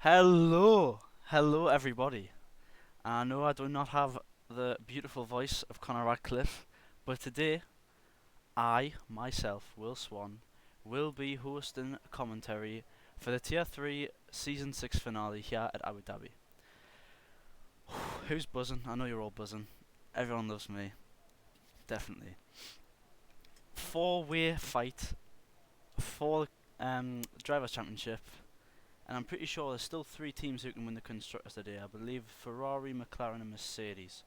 Hello everybody. I know I do not have the beautiful voice of Conor Radcliffe, but today I, myself, Will Swan, will be hosting a commentary for the Tier 3 Season 6 finale here at Abu Dhabi. Who's buzzing? I know you're all buzzing. Everyone loves me. Definitely. Four-way fight for Drivers' Championship. And I'm pretty sure there's still three teams who can win the Constructors today. I believe Ferrari, McLaren and Mercedes.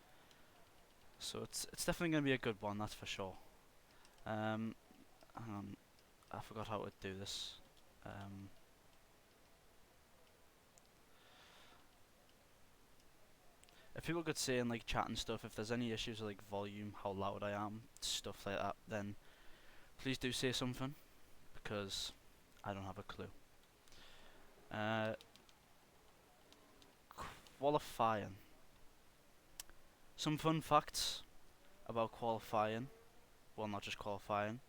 So it's definitely going to be a good one, that's for sure. Hang on, I forgot how to do this. If people could say in like chat and stuff, if there's any issues with like volume, how loud I am, stuff like that, then please do say something, because I don't have a clue. Qualifying. Some fun facts about qualifying. Well, not just qualifying,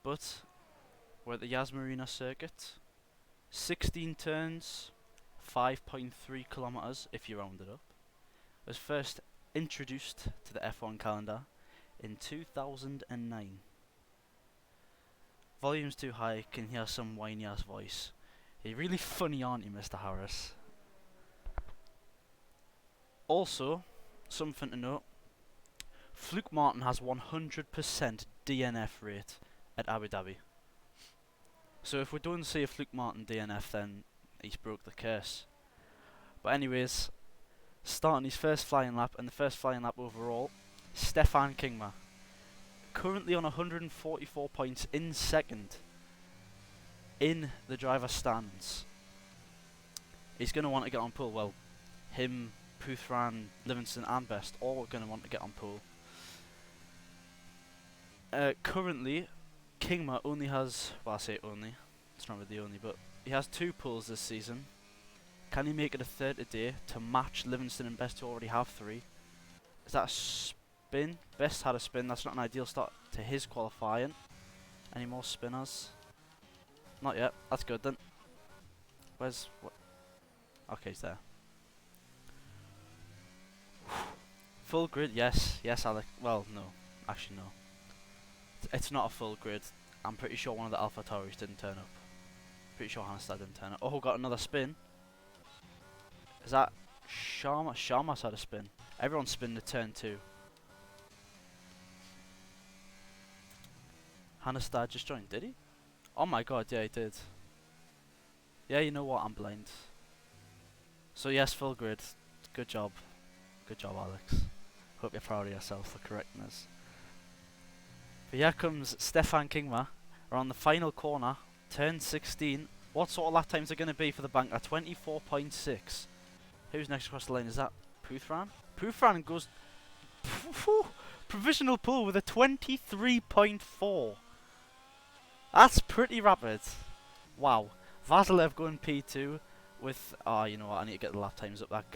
but we're at the Yas Marina circuit. 16 turns, 5.3 kilometers if you round it up. It was first introduced to the F1 calendar in 2009. Volume's too high, can hear some whiny ass voice. You're really funny, aren't you, Mr. Harris? Also, something to note, Fluke Martin has 100% DNF rate at Abu Dhabi. So if we don't see a Fluke Martin DNF, then he's broke the curse. But anyways, starting his first flying lap, and the first flying lap overall, Stefan Kingma. Currently on 144 points in second in the driver's stands. He's going to want to get on pole. Well, him, Puthran, Livingston and Best all going to want to get on pole. Currently, Kingma only has, well I say only, it's not really only, but he has 2 poles this season. Can he make it a third today to match Livingston and Best, who already have 3? Is that a spin? Best had a spin, that's not an ideal start to his qualifying. Any more spinners? Not yet, that's good then. Where's, what? Okay, he's there. Full grid, yes, Alec, well no, actually no. It's not a full grid. I'm pretty sure one of the Alpha Tauris didn't turn up. Pretty sure Hansstad didn't turn up. Oh, got another spin. Is that Sharma? Sharma's had a spin. Everyone's spinned the turn 2. Hansstad just joined, did he? Oh my god, yeah he did. Yeah, you know what, I'm blind. So yes, full grid. Good job. Good job, Alex. Hope you're proud of yourself for correcting us. But here comes Stefan Kingma. We're on the final corner, turn 16. What sort of lap times are going to be for the banker? 24.6. Who's next across the line? Is that Puthran? Puthran goes provisional pole with a 23.4. That's pretty rapid. Wow. Vasilev going P2 with, you know what, I need to get the lap times up. That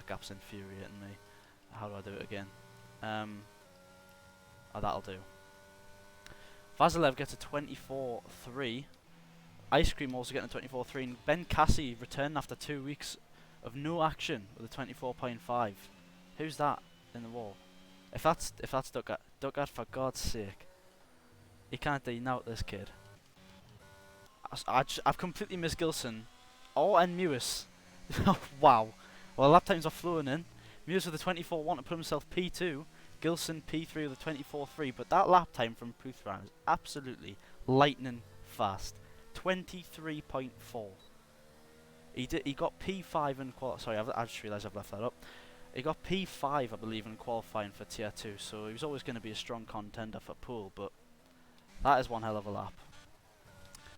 gap's infuriating me. How do I do it again? That'll do. Vasilev gets a 24.3. Ice Cream also getting a 24.3. And Ben Cassie returned after 2 weeks of no action with a 24.5. Who's that in the wall? If that's Ducat, for God's sake. He can't denote this kid. I've completely missed Gilson. Oh, and Mewis. Wow. Well, lap times are flowing in. Mewis with a 24.1 to put himself P2. Gilson P3 with a 24.3, but that lap time from Puthran is absolutely lightning fast. 23.4. He got P5 in sorry, I just realised I've left that up. He got P5, I believe, in qualifying for Tier 2, so he was always going to be a strong contender for pole, but that is one hell of a lap.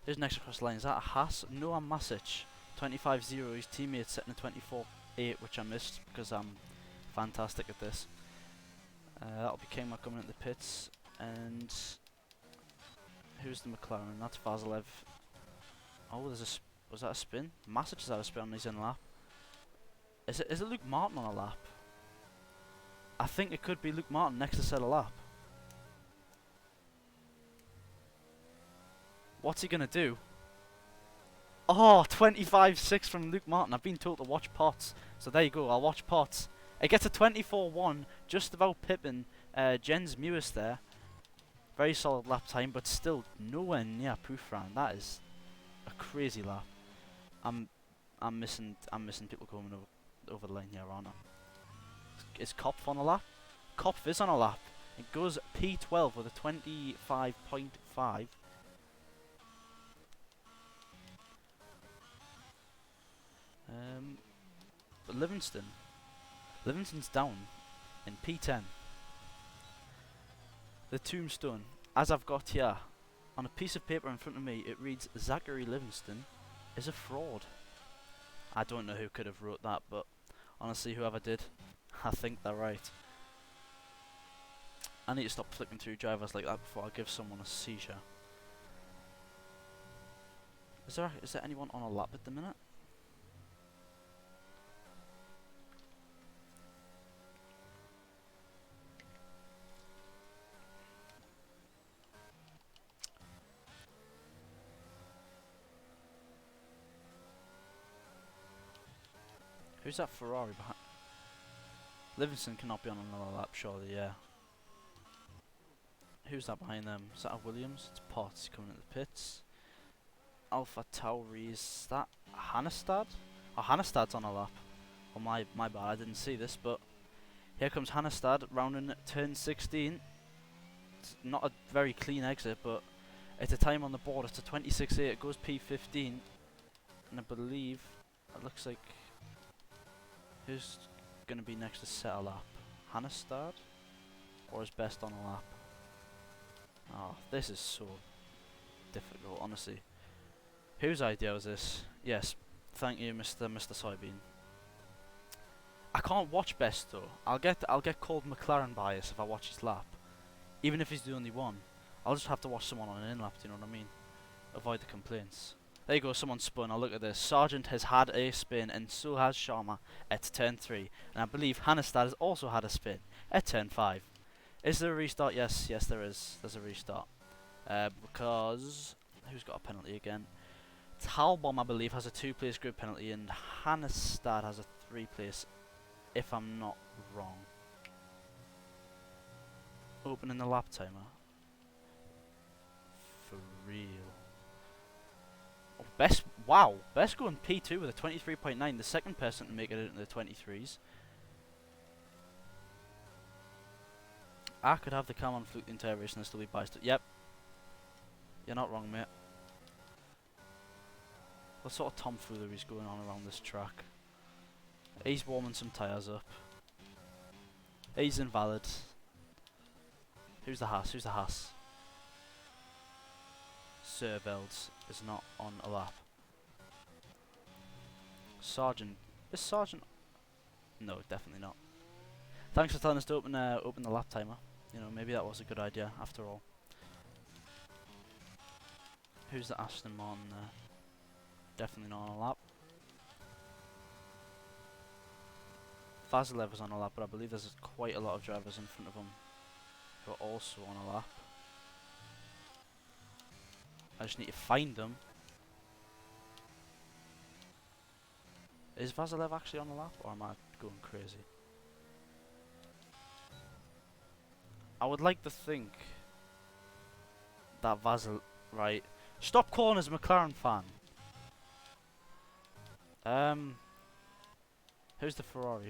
Who's next across the line? Is that a Haas? Noah Masic. 25.0. His teammate's setting a 24.8, which I missed because I'm fantastic at this. That'll be Kingma coming into the pits. And who's the McLaren? That's Vasilev. Oh, was that a spin? Masic has had a spin and he's in lap. Is it Luke Martin on a lap? I think it could be Luke Martin next to set a lap. What's he gonna do? Oh, 25-6 from Luke Martin. I've been told to watch Potts. So there you go, I'll watch Potts. It gets a 24-1, just about pipping Jens Mewis there. Very solid lap time, but still nowhere near proof round. That is a crazy lap. I'm missing people coming over the line here, aren't I? Is Kopf on a lap? Kopf is on a lap. It goes P12 with a 25.5. But Livingston's down in P10. The tombstone, as I've got here, on a piece of paper in front of me, it reads Zachary Livingston is a fraud. I don't know who could have wrote that, but honestly, whoever did, I think they're right. I need to stop flicking through drivers like that before I give someone a seizure. Is there anyone on a lap at the minute? Who's that Ferrari behind? Livingston cannot be on another lap, surely, yeah. Who's that behind them? Is that a Williams? It's Potts coming at the pits. Alpha Tauri, is that Hannestad? Oh, Hannestad's on a lap. Oh, my bad, I didn't see this, but here comes Hannestad, rounding turn 16. It's not a very clean exit, but it's a time on the board. It's a 26.8, it goes P15. And I believe, it looks like, who's going to be next to set a lap? Hannestad? Or is Best on a lap? Oh, this is so difficult, honestly. Whose idea was this? Yes, thank you, Mr. Soybean. I can't watch Best though. I'll get called McLaren bias if I watch his lap, even if he's the only one. I'll just have to watch someone on an in lap. Do you know what I mean? Avoid the complaints. There you go. Someone spun. I'll look at this. Sargent has had a spin, and so has Sharma at turn 3, and I believe Hannestad has also had a spin at turn 5. Is there a restart? Yes, there is. There's a restart. Because who's got a penalty again? Talbom, I believe, has a 2-place grid penalty, and Hannestad has a 3-place, if I'm not wrong. Opening the lap timer. For real. Oh, Best going P2 with a 23.9, the second person to make it into the 23s. I could have the cam on fluke the entire race and still be biased. Yep. You're not wrong, mate. What sort of tomfoolery is going on around this track? He's warming some tyres up. He's invalid. Who's the Haas? Serveld is not on a lap. Sargent. Is Sargent? No, definitely not. Thanks for telling us to open the lap timer. You know, maybe that was a good idea after all. Who's the Aston Martin there? Definitely not on a lap. Vasilev is on a lap, but I believe there's quite a lot of drivers in front of him who are also on a lap. I just need to find them. Is Vasilev actually on a lap, or am I going crazy? I would like to think that right. Stop calling us a McLaren fan. Who's the Ferrari?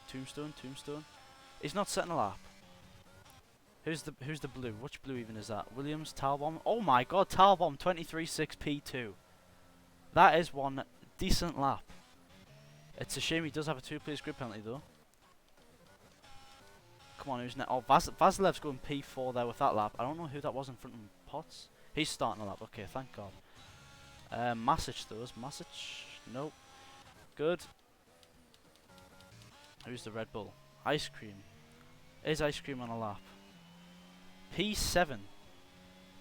Tombstone. He's not setting a lap. Who's the blue? Which blue even is that? Williams, Talbom. Oh my God, Talbom 23.6 P2. That is one decent lap. It's a shame he does have a 2-place grid penalty though. Come on, who's next? Oh, Vasilev's going P4 there with that lap. I don't know who that was in front of him. Potts? He's starting a lap. Okay, thank God. Masic though. Is Masic? Nope. Good. Who's the Red Bull? Ice Cream. Is Ice Cream on a lap? P7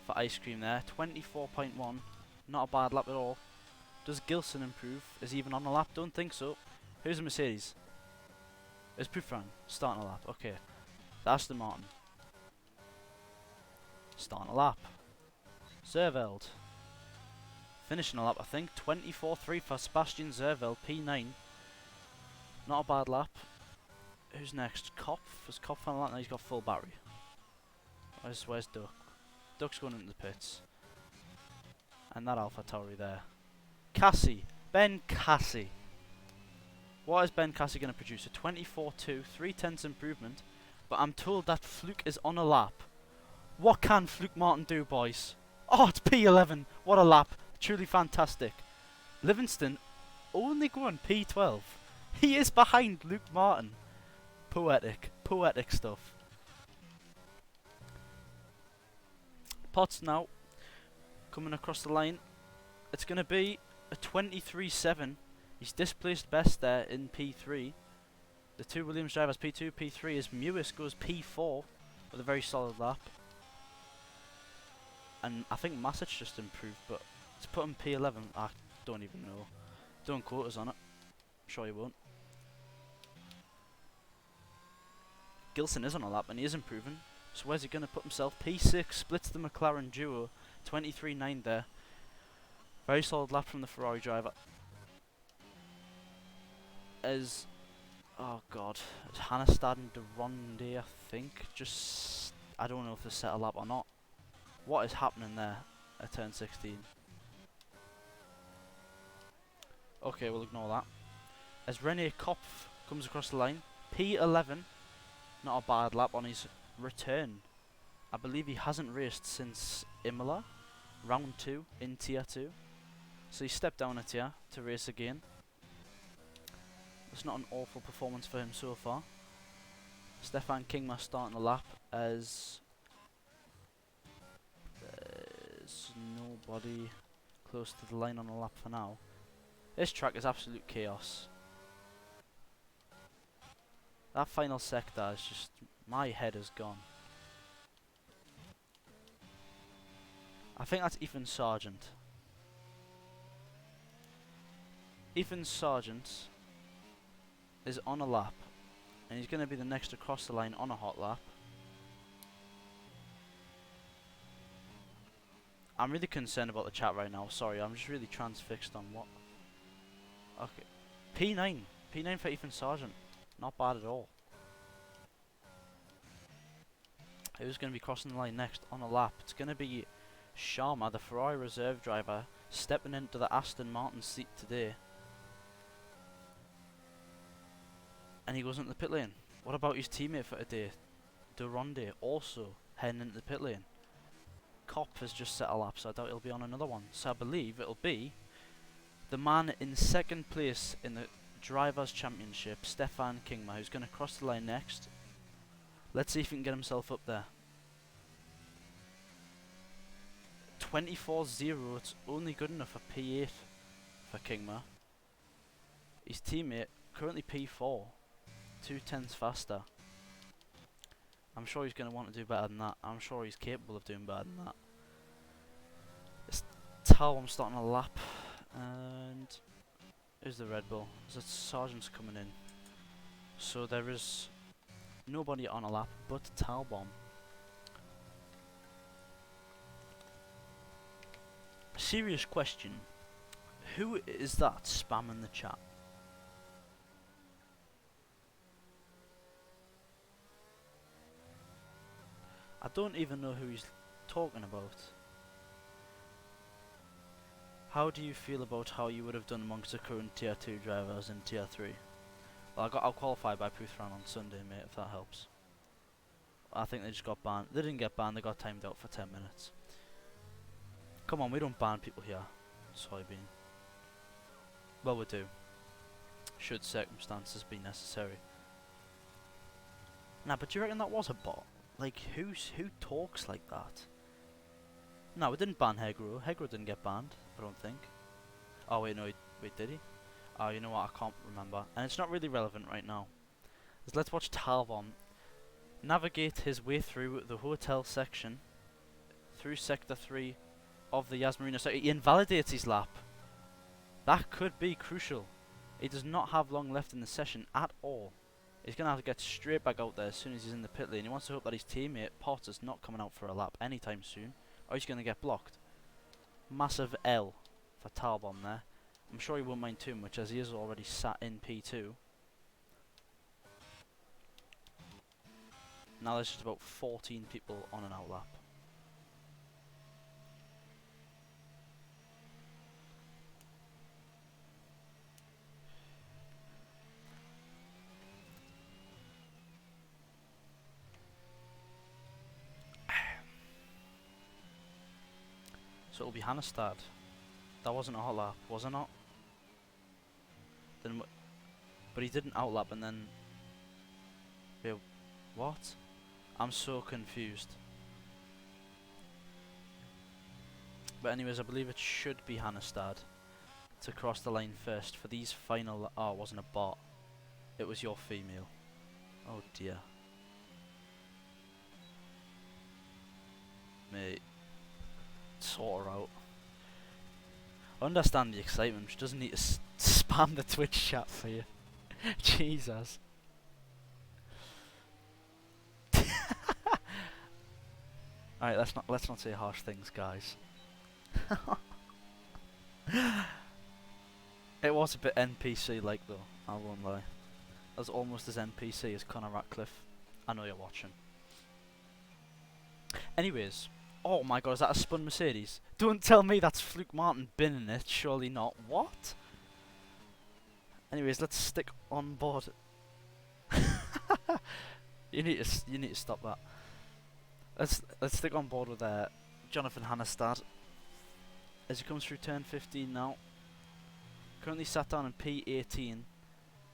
for Ice Cream there. 24.1. Not a bad lap at all. Does Gilson improve? Is he even on a lap? Don't think so. Who's the Mercedes? Is Pufran starting a lap? Okay. The Aston Martin. Starting a lap. Serveld. finishing a lap, I think. 24.3 for Sebastian Zervel, P9. Not a bad lap. Who's next? Kopf? Has Kopf on a lap? No, he's got full battery. Where's Duck? Duck's going into the pits. And that AlphaTauri there. Cassie. Ben Cassie. What is Ben Cassie going to produce? A 24.2, 3/10 improvement. But I'm told that Fluke is on a lap. What can Fluke Martin do, boys? Oh, it's P11. What a lap. Truly fantastic. Livingston only going P12. He is behind Luke Martin. Poetic. Poetic stuff. Potts now coming across the line. It's going to be a 23.7. He's displaced best there in P3. The two Williams drivers P2, P3 as Mewis goes P4 with a very solid lap. And I think Masic just improved, but to put him P11, I don't even know. Don't quote us on it. I'm sure you won't. Gilson is on a lap and he is improving. So where's he going to put himself? P6 splits the McLaren duo. 23.9 there. Very solid lap from the Ferrari driver. As oh god, it's Hannestad and de Ronde, I think. Just I don't know if they set a lap or not. What is happening there at turn 16? Okay, we'll ignore that. As Rene Kopf comes across the line, P11, not a bad lap on his return. I believe he hasn't raced since Imola, round 2 in tier 2. So he stepped down a tier to race again. It's not an awful performance for him so far. Stefan Kingma starting the lap as there's nobody close to the line on the lap for now. This track is absolute chaos. That final sector is just, my head is gone. I think that's Ethan Sargent. Ethan Sargent is on a lap, and he's going to be the next across the line on a hot lap. I'm really concerned about the chat right now, sorry, I'm just really transfixed on what. Okay, P9 for Ethan Sargent, not bad at all. Who's going to be crossing the line next on a lap? It's going to be Sharma, the Ferrari reserve driver, stepping into the Aston Martin seat today. And he goes into the pit lane. What about his teammate for today? De Ronde also heading into the pit lane. Kopp has just set a lap, so I doubt he'll be on another one. So I believe it'll be the man in second place in the Drivers' Championship, Stefan Kingma, who's going to cross the line next. Let's see if he can get himself up there. 24.0, it's only good enough for P8 for Kingma. His teammate, currently P4, 2/10 faster. I'm sure he's going to want to do better than that. I'm sure he's capable of doing better than that. It's Talbom starting a lap, and who's the Red Bull? There's a Sargent's coming in. So there is nobody on a lap but Talbom. Serious question. Who is that spamming the chat? I don't even know who he's talking about. How do you feel about how you would have done amongst the current tier 2 drivers in tier 3? Well, I'll qualify by Puthran on Sunday, mate, if that helps. I think they just got banned. They didn't get banned, they got timed out for 10 minutes. Come on, we don't ban people here. Soybean. Well, we do. Should circumstances be necessary. Nah, but do you reckon that was a bot? Like, who talks like that? No, we didn't ban Hegro. Hegro didn't get banned, I don't think. Oh, wait, no, wait, did he? Oh, you know what, I can't remember. And it's not really relevant right now. So let's watch Talbom navigate his way through the hotel section, through Sector 3 of the Yas Marina. So he invalidates his lap. That could be crucial. He does not have long left in the session at all. He's going to have to get straight back out there as soon as he's in the pit lane. He wants to hope that his teammate, Potts, is not coming out for a lap anytime soon, or he's going to get blocked. Massive L for Talbot there. I'm sure he won't mind too much as he is already sat in P2. Now there's just about 14 people on an outlap. So it'll be Hannestad. That wasn't a hot lap, was it not? Then, but he didn't outlap and then... Wait, what? I'm so confused. But anyways, I believe it should be Hannestad to cross the line first for these final... Oh, it wasn't a bot. It was your female. Oh dear. Mate. Sort her out. I understand the excitement, she doesn't need to spam the Twitch chat for you. Jesus. Alright, let's not say harsh things, guys. It was a bit NPC like though, I won't lie. It was almost as NPC as Conor Ratcliffe. I know you're watching. Anyways, oh my god, is that a spun Mercedes? Don't tell me that's Fluke Martin binning it, surely not. What? Anyways, let's stick on board. you need to stop that. Let's stick on board with Jonathan Hannestad as he comes through turn 15 now. Currently sat down in P18,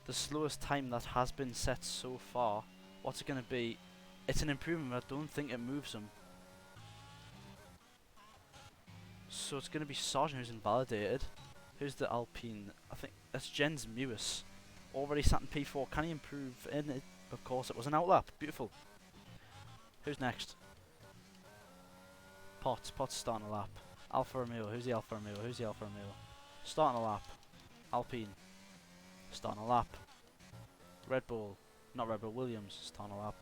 the slowest time that has been set so far. What's it going to be? It's an improvement, but I don't think it moves him. So it's going to be Sargent who's invalidated. Who's the Alpine? I think that's Jens Mewis. Already sat in P4. Can he improve in it? Of course, it was an outlap. Beautiful. Who's next? Potts. Potts starting a lap. Alfa Romeo. Who's the Alfa Romeo? Who's the Alfa Romeo? Starting a lap. Alpine. Starting a lap. Red Bull. Not Red Bull. Williams. Starting a lap.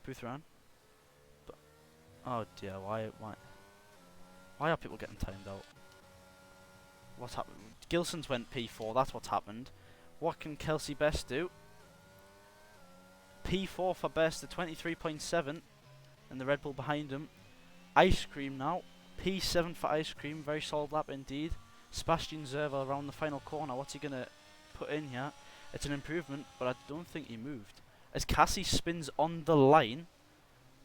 Puthran. Oh dear. Why are people getting timed out? What's happened? Gilson's went P4. That's what's happened. What can Kelsey Best do? P4 for Best at 23.7, and the Red Bull behind him. Ice Cream now. P7 for Ice Cream. Very solid lap indeed. Sebastian Zerva around the final corner. What's he gonna put in here? It's an improvement, but I don't think he moved. As Cassie spins on the line,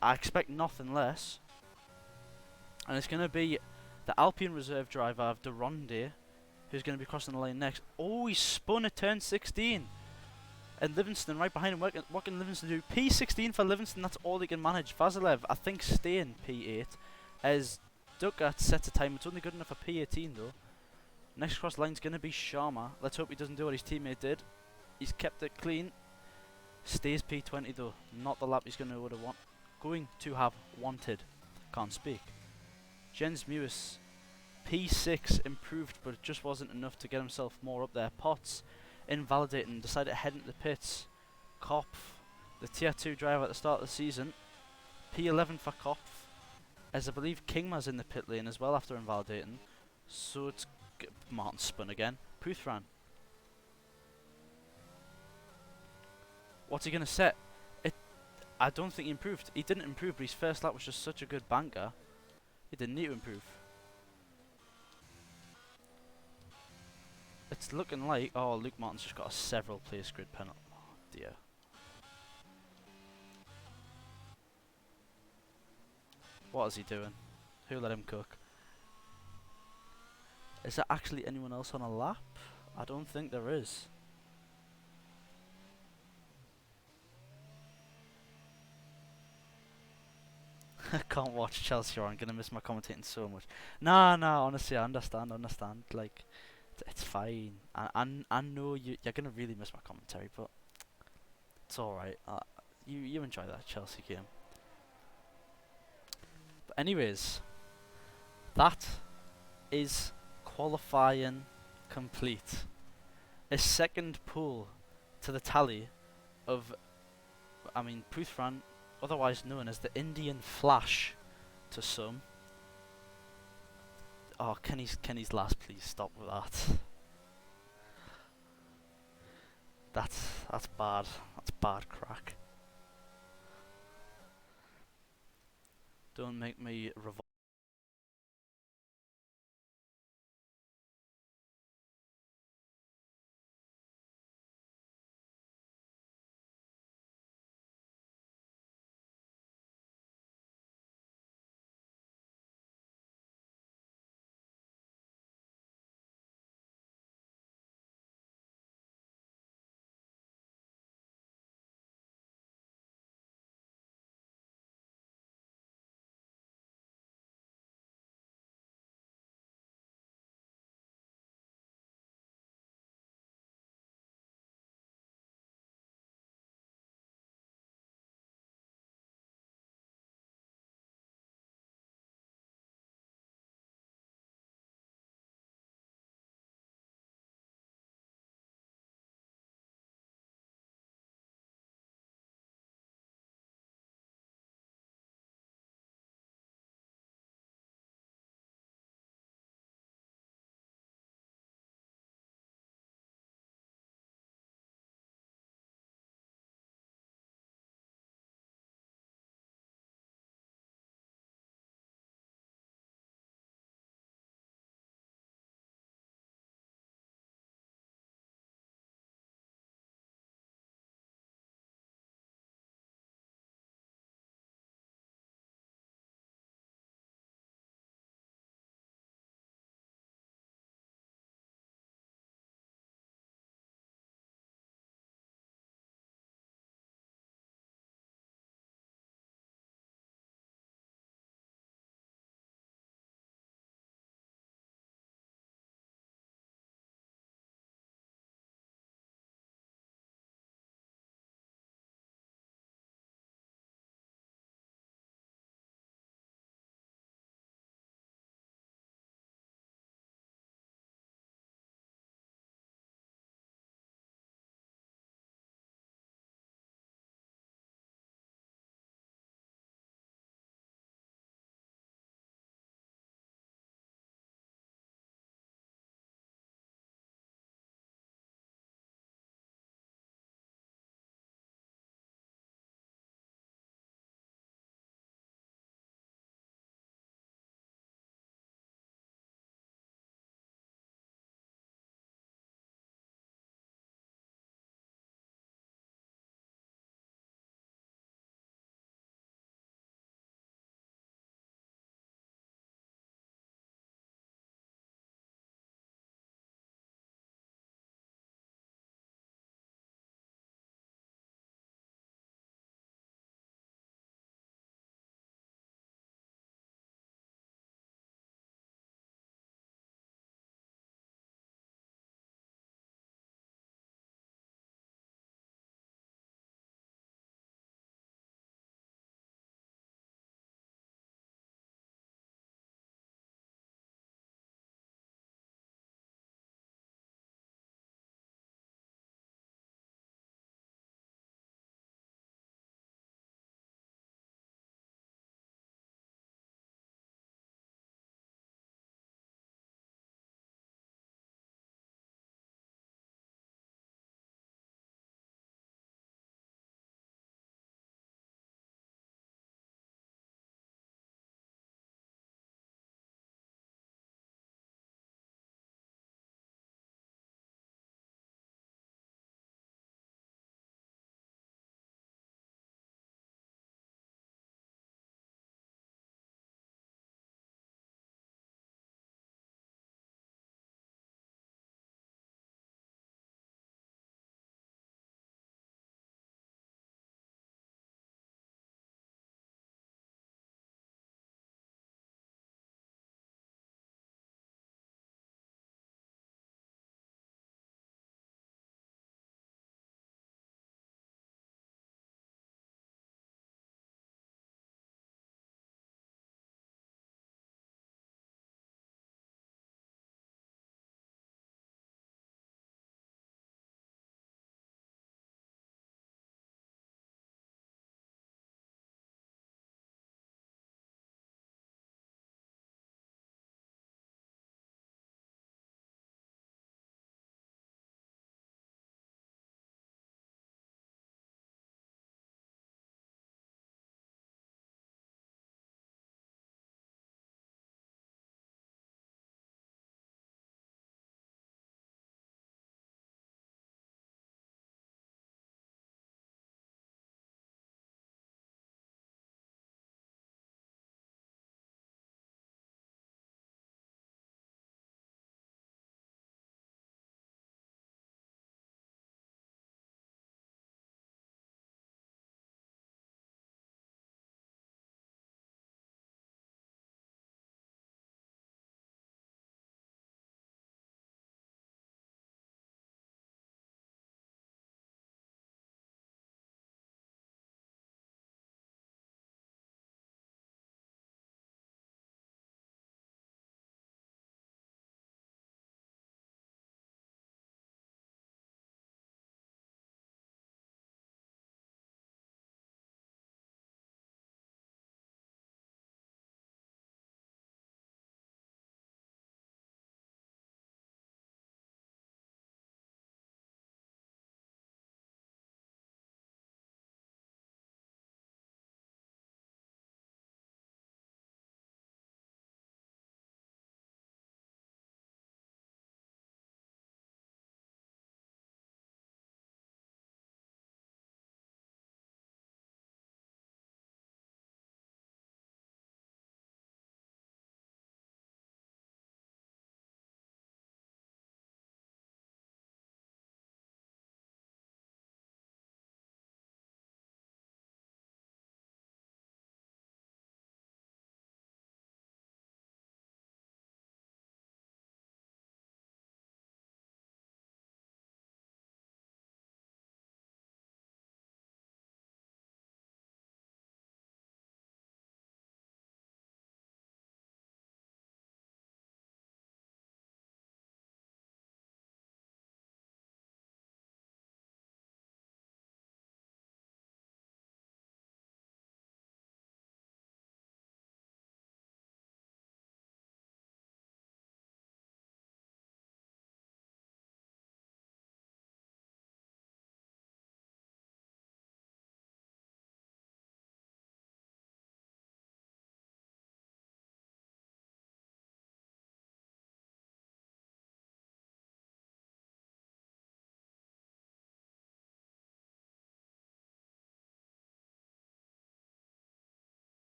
I expect nothing less. And it's gonna be the Alpine reserve driver of De Ronde, who's going to be crossing the line next. Oh, he's spun at turn 16. And Livingston right behind him. What can Livingston do? P16 for Livingston, that's all he can manage. Vasilev, I think, staying P8. As Ducat sets a time, it's only good enough for P18 though. Next cross line's going to be Sharma. Let's hope he doesn't do what his teammate did. He's kept it clean. Stays P20 though. Not the lap he's going to have wanted. Can't speak. Jens Mewis, P6 improved, but it just wasn't enough to get himself more up there. Potts invalidating, decided to head into the pits. Kopf, the tier 2 driver at the start of the season. P11 for Kopf, as I believe Kingma's in the pit lane as well after invalidating. So it's Martin spun again. Puthran. What's he gonna set? I don't think he improved. He didn't improve, but his first lap was just such a good banker. He didn't need to improve. It's looking like... Oh, Luke Martin's just got a several place grid penalty. Oh dear. What is he doing? Who let him cook? Is there actually anyone else on a lap? I don't think there is. I can't watch Chelsea or I'm gonna miss my commentating so much. Nah, honestly, I understand. Like, it's fine. I know you're gonna really miss my commentary, but it's alright. You enjoy that Chelsea game. But anyways, that is qualifying complete. A second pull to the tally of, Puthran, otherwise known as the Indian Flash to some. Oh, Kenny's last, please stop with that. That's bad. That's bad crack. Don't make me revolt.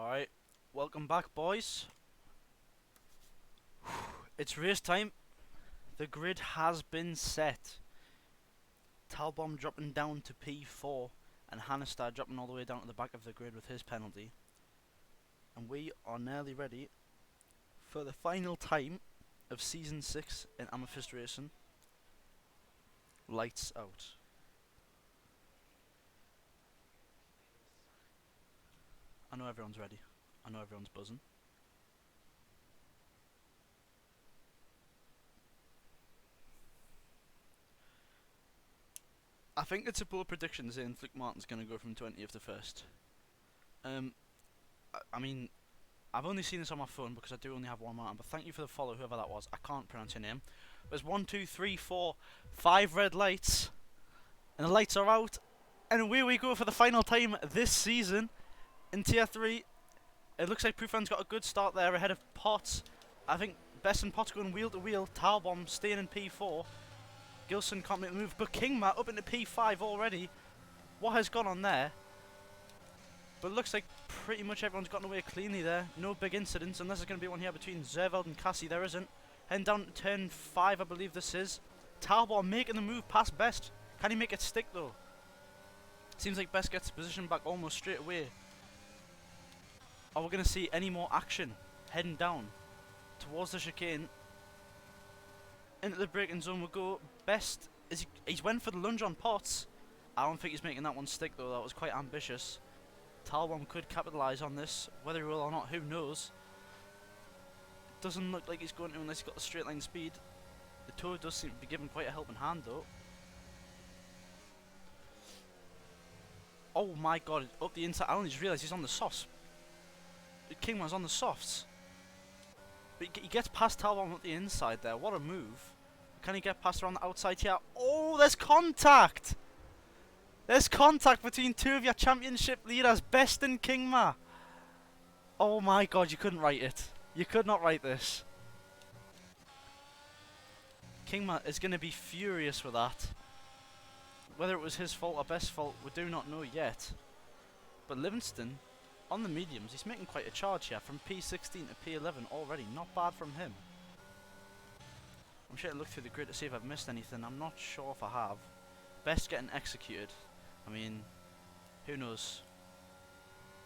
Alright, welcome back, boys. It's race time. The grid has been set. Talbom dropping down to P4 and Hannistad dropping all the way down to the back of the grid with his penalty. And we are nearly ready for the final time of Season 6 in Amethyst Racing. Lights out. I know everyone's ready. I know everyone's buzzing. I think it's a bold prediction saying Flick Martin's going to go from 20th to 1st. I mean, I've only seen this on my phone because I do only have one Martin, but thank you for the follow, whoever that was. I can't pronounce your name. There's 1, 2, 3, 4, 5 red lights, and the lights are out, and away we go for the final time this season in Tier 3. It looks like Proofran's got a good start there ahead of Potts. I think Best and Potts going wheel to wheel. Talbom staying in P4. Gilson can't make the move, but Kingma up into P5 already. What has gone on there? But it looks like pretty much everyone's gotten away cleanly there. No big incidents, unless there's going to be one here between Zerveld and Cassie. There isn't. Heading down to turn 5, I believe this is. Talbom making the move past Best. Can he make it stick though? Seems like Best gets position back almost straight away. Are we going to see any more action heading down towards the chicane? Into the braking zone we go. Best, he's went for the lunge on Potts. I don't think he's making that one stick though. That was quite ambitious. Talbom could capitalise on this. Whether he will or not, who knows. It doesn't look like he's going to unless he's got the straight line speed. The toe does seem to be giving quite a helping hand though. Oh my god, up the inside. I only just realised he's on the softs. Kingman's on the softs. But he gets past Talbom up the inside there. What a move. Can he get past around the outside here? Oh, there's contact! There's contact between two of your championship leaders, Best and Kingma. Oh my god, you couldn't write it. You could not write this. Kingma is going to be furious with that. Whether it was his fault or Best's fault, we do not know yet. But Livingston, on the mediums, he's making quite a charge here. From P16 to P11 already. Not bad from him. I'm sure to look through the grid to see if I've missed anything. I'm not sure if I have. Best getting executed. I mean, who knows?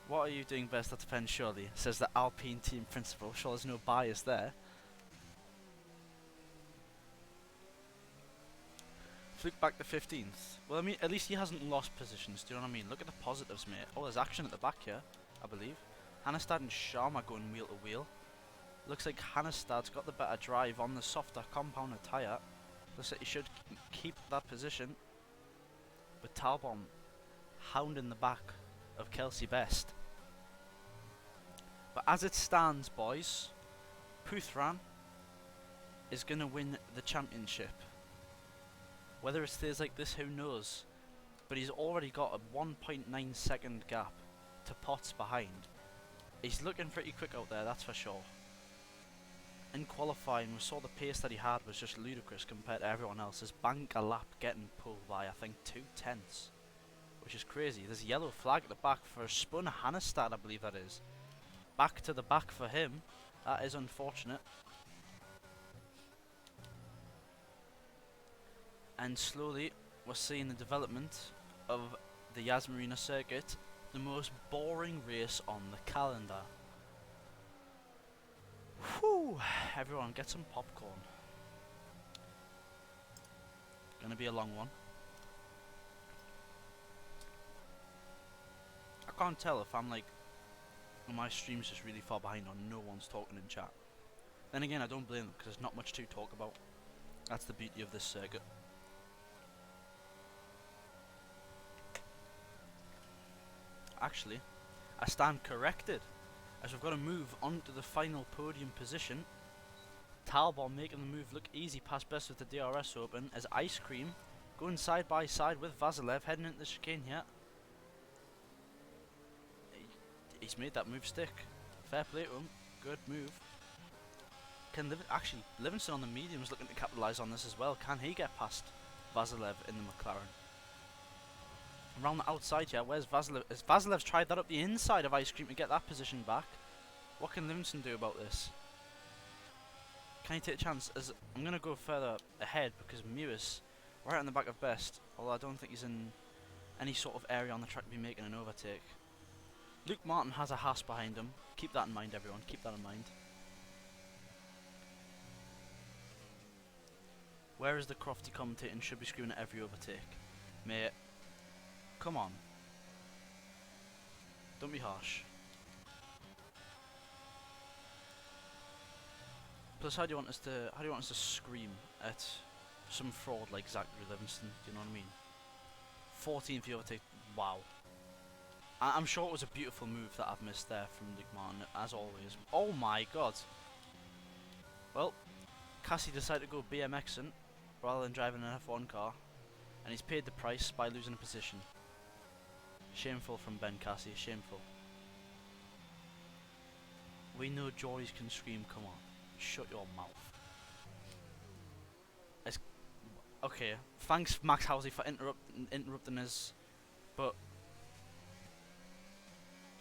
What are you doing, Best? That depends, surely. Says the Alpine team principal. Sure, there's no bias there. Flick back to 15th. Well, I mean, at least he hasn't lost positions. Do you know what I mean? Look at the positives, mate. Oh, there's action at the back here, I believe. Hannistad and Sharma going wheel to wheel. Looks like Hannistad's got the better drive on the softer compounder tyre. Looks like he should keep that position. But Talbom hounding the back of Kelsey Best. But as it stands, boys, Puthran is going to win the championship. Whether it stays like this, who knows. But he's already got a 1.9 second gap to Potts behind. He's looking pretty quick out there, that's for sure. In qualifying, we saw the pace that he had was just ludicrous compared to everyone else. His bank a lap getting pulled by, I think, 2/10, which is crazy. There's a yellow flag at the back for a spun Hannistad, I believe that is. Back to the back for him. That is unfortunate. And slowly, we're seeing the development of the Yas Marina circuit, the most boring race on the calendar. Whew, everyone get some popcorn. Gonna be a long one. I can't tell if I'm like, my stream's just really far behind or no one's talking in chat. Then again, I don't blame them because there's not much to talk about. That's the beauty of this circuit. Actually, I stand corrected, as we've got to move on to the final podium position. Talbom making the move look easy past Best with the DRS open, as Ice Cream going side by side with Vasilev heading into the chicane here. He's made that move stick. Fair play to him. Good move. Can actually Livingston on the mediums looking to capitalise on this as well. Can he get past Vasilev in the McLaren? Around the outside here, where's Vasilev? Vasilev's tried that up the inside of Ice Cream to get that position back. What can Livingston do about this? Can he take a chance? As I'm going to go further ahead because Mewis, right on the back of Best, although I don't think he's in any sort of area on the track to be making an overtake. Luke Martin has a Haas behind him. Keep that in mind, everyone. Keep that in mind. Where is the Crofty commentating? Should be screaming at every overtake. Mate, come on. Don't be harsh. Plus, how do you want us to scream at some fraud like Zachary Livingston? Do you know what I mean? 14th the overtake. Wow. I'm sure it was a beautiful move that I've missed there from Luke Martin, as always. Oh my god. Well, Cassie decided to go BMXing rather than driving an F1 car, and he's paid the price by losing a position. Shameful from Ben Cassie, shameful. We know Geordies can scream, come on. Shut your mouth. Okay, thanks Max Housey for interrupting us, but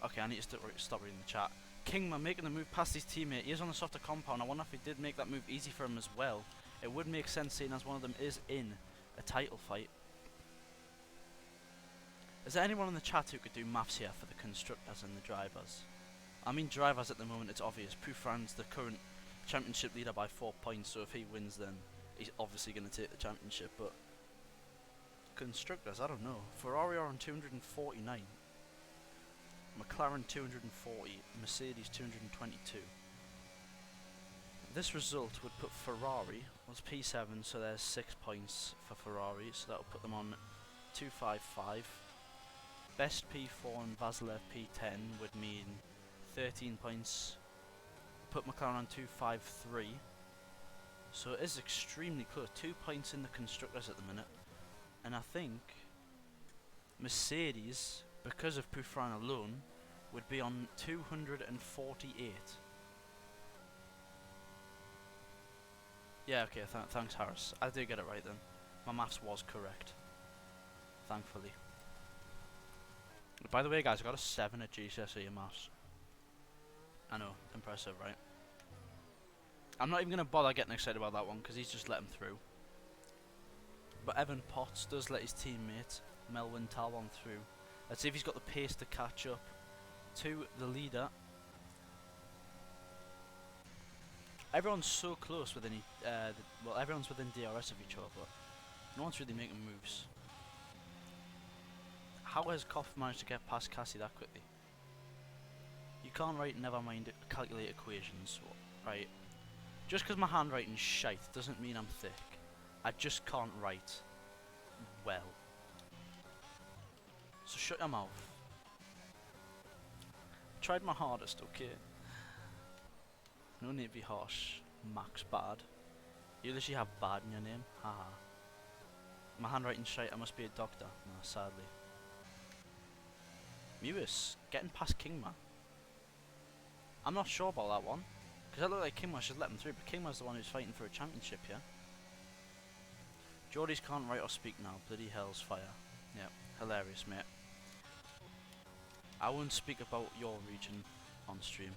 okay, I need to stop reading the chat. Kingman making the move past his teammate. He is on the softer compound. I wonder if he did make that move easy for him as well. It would make sense seeing as one of them is in a title fight. Is there anyone in the chat who could do maths here for the constructors and the drivers? I mean drivers at the moment, it's obvious. Poufran's the current championship leader by 4 points, so if he wins then he's obviously going to take the championship, but constructors, I don't know. Ferrari are on 249, McLaren 240, Mercedes 222. This result would put Ferrari, was P7, so there's 6 points for Ferrari, so that will put them on 255. Best P4 and Vasilev P10 would mean 13 points, put McLaren on 253. So it is extremely close, 2 points in the constructors at the minute. And I think Mercedes, because of Poufran alone, would be on 248. Yeah, okay, thanks Harris. I did get it right then. My maths was correct. Thankfully. By the way guys, I got a 7 at GCSE in maths. I know, impressive, right? I'm not even going to bother getting excited about that one because he's just let him through. But Evan Potts does let his teammate Melvin Talbot through. Let's see if he's got the pace to catch up to the leader. Everyone's so close within well, everyone's within DRS of each other, but no one's really making moves. How has Koff managed to get past Cassie that quickly? You can't write never mind calculate equations, right? Just because my handwriting's shite doesn't mean I'm thick. I just can't write well. So shut your mouth. Tried my hardest, okay? No need to be harsh. Max Bad. You literally have bad in your name? Haha. My handwriting's shite, I must be a doctor. No, sadly. Mewis, getting past Kingma. I'm not sure about that one. Because it looked like Kingma should let him through, but Kingma's the one who's fighting for a championship here. Geordies can't write or speak now. Bloody hell's fire. Yeah, hilarious, mate. I won't speak about your region on stream.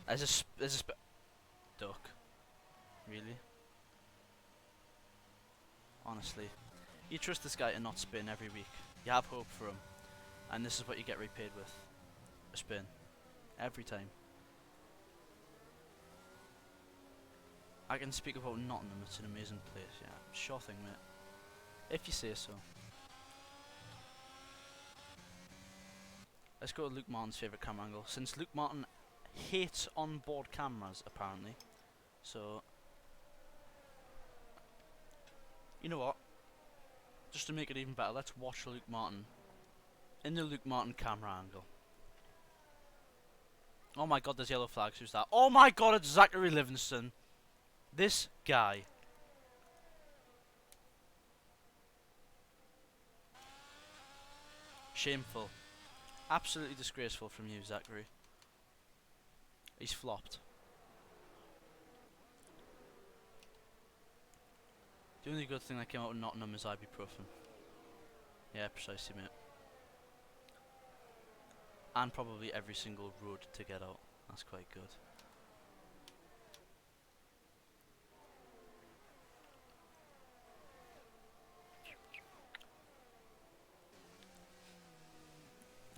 There's a duck. Really? Honestly. You trust this guy to not spin every week. You have hope for him. And this is what you get repaid with. A spin. Every time. I can speak about Nottingham, it's an amazing place. Yeah, sure thing, mate. If you say so. Let's go to Luke Martin's favourite camera angle. Since Luke Martin hates onboard cameras, apparently. So, you know what? Just to make it even better, let's watch Luke Martin in the Luke Martin camera angle. Oh my god, there's yellow flags. Who's that? Oh my god, it's Zachary Livingston. This guy. Shameful. Absolutely disgraceful from you, Zachary. He's flopped. The only good thing that came out of Nottingham is ibuprofen. Yeah, precisely, mate. And probably every single road to get out. That's quite good.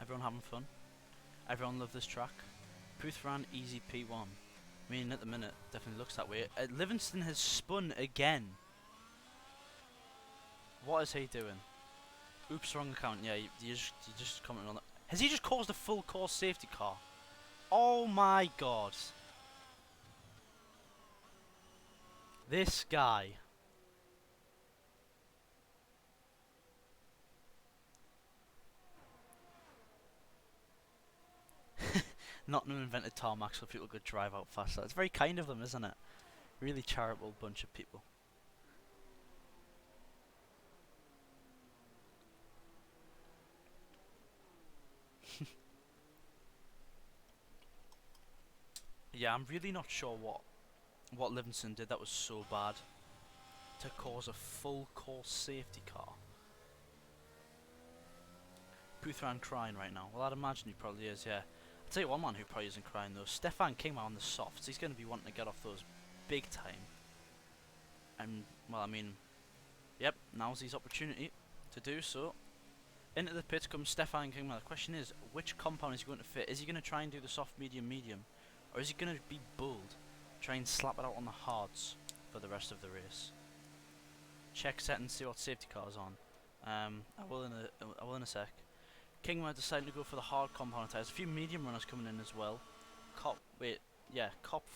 Everyone having fun? Everyone love this track? Puthran easy P1. I mean, at the minute, definitely looks that way. Livingston has spun again. What is he doing? Oops, wrong account. Yeah, you just commented on that. Has he just caused a full course safety car? Oh my god. This guy. Nottingham invented tarmacs so people could drive out faster. It's very kind of them, isn't it? Really charitable bunch of people. Yeah, I'm really not sure what Livingston did that was so bad to cause a full course safety car. Puthran crying right now. Well, I'd imagine he probably is, yeah. I'll tell you one man who probably isn't crying though. Stefan Kingma on the softs. He's going to be wanting to get off those big time. And, well, I mean, yep, now's his opportunity to do so. Into the pit comes Stefan Kingma. The question is, which compound is he going to fit? Is he going to try and do the soft, medium, medium? Or is he going to be bold? Try and slap it out on the hards for the rest of the race. Check settings, see what safety car is on. I will in a sec. Kingma decided to go for the hard compound tyres. A few medium runners coming in as well. Kopf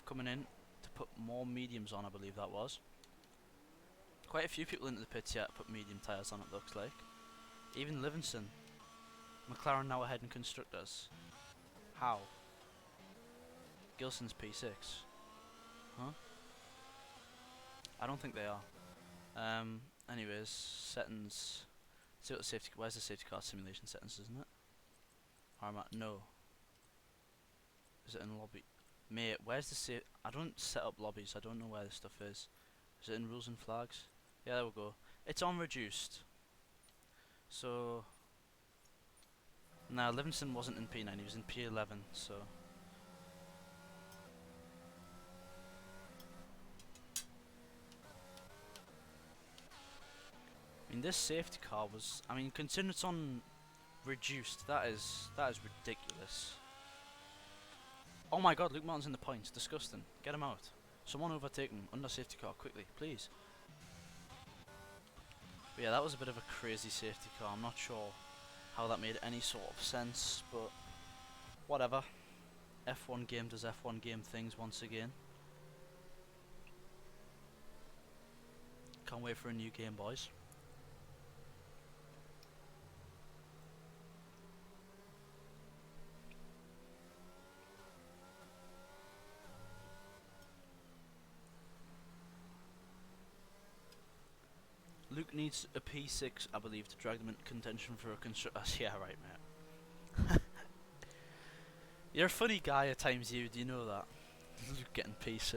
coming in to put more mediums on, I believe that was. Quite a few people into the pits yet put medium tyres on, it looks like. Even Livingston. McLaren now ahead in constructors. How? Gilson's P6. Huh? I don't think they are. Anyways, settings. See what the safety. Where's the safety car simulation settings? Isn't it? Or am I? No. Is it in lobby? Mate, where's the I don't set up lobbies. I don't know where this stuff is. Is it in rules and flags? Yeah, there we go. It's on reduced. So. Nah, Livingston wasn't in P9. He was in P11. So. I mean, this safety car was. I mean, considering it's on reduced, that is ridiculous. Oh my god, Luke Martin's in the points. Disgusting. Get him out. Someone overtake him under safety car quickly, please. But yeah, that was a bit of a crazy safety car. I'm not sure how that made any sort of sense, but whatever. F1 game does F1 game things once again. Can't wait for a new game, boys. Luke needs a P6, I believe, to drag them into contention for a constructor. Yeah, right, mate. You're a funny guy at times, you. Do you know that? Luke getting P6.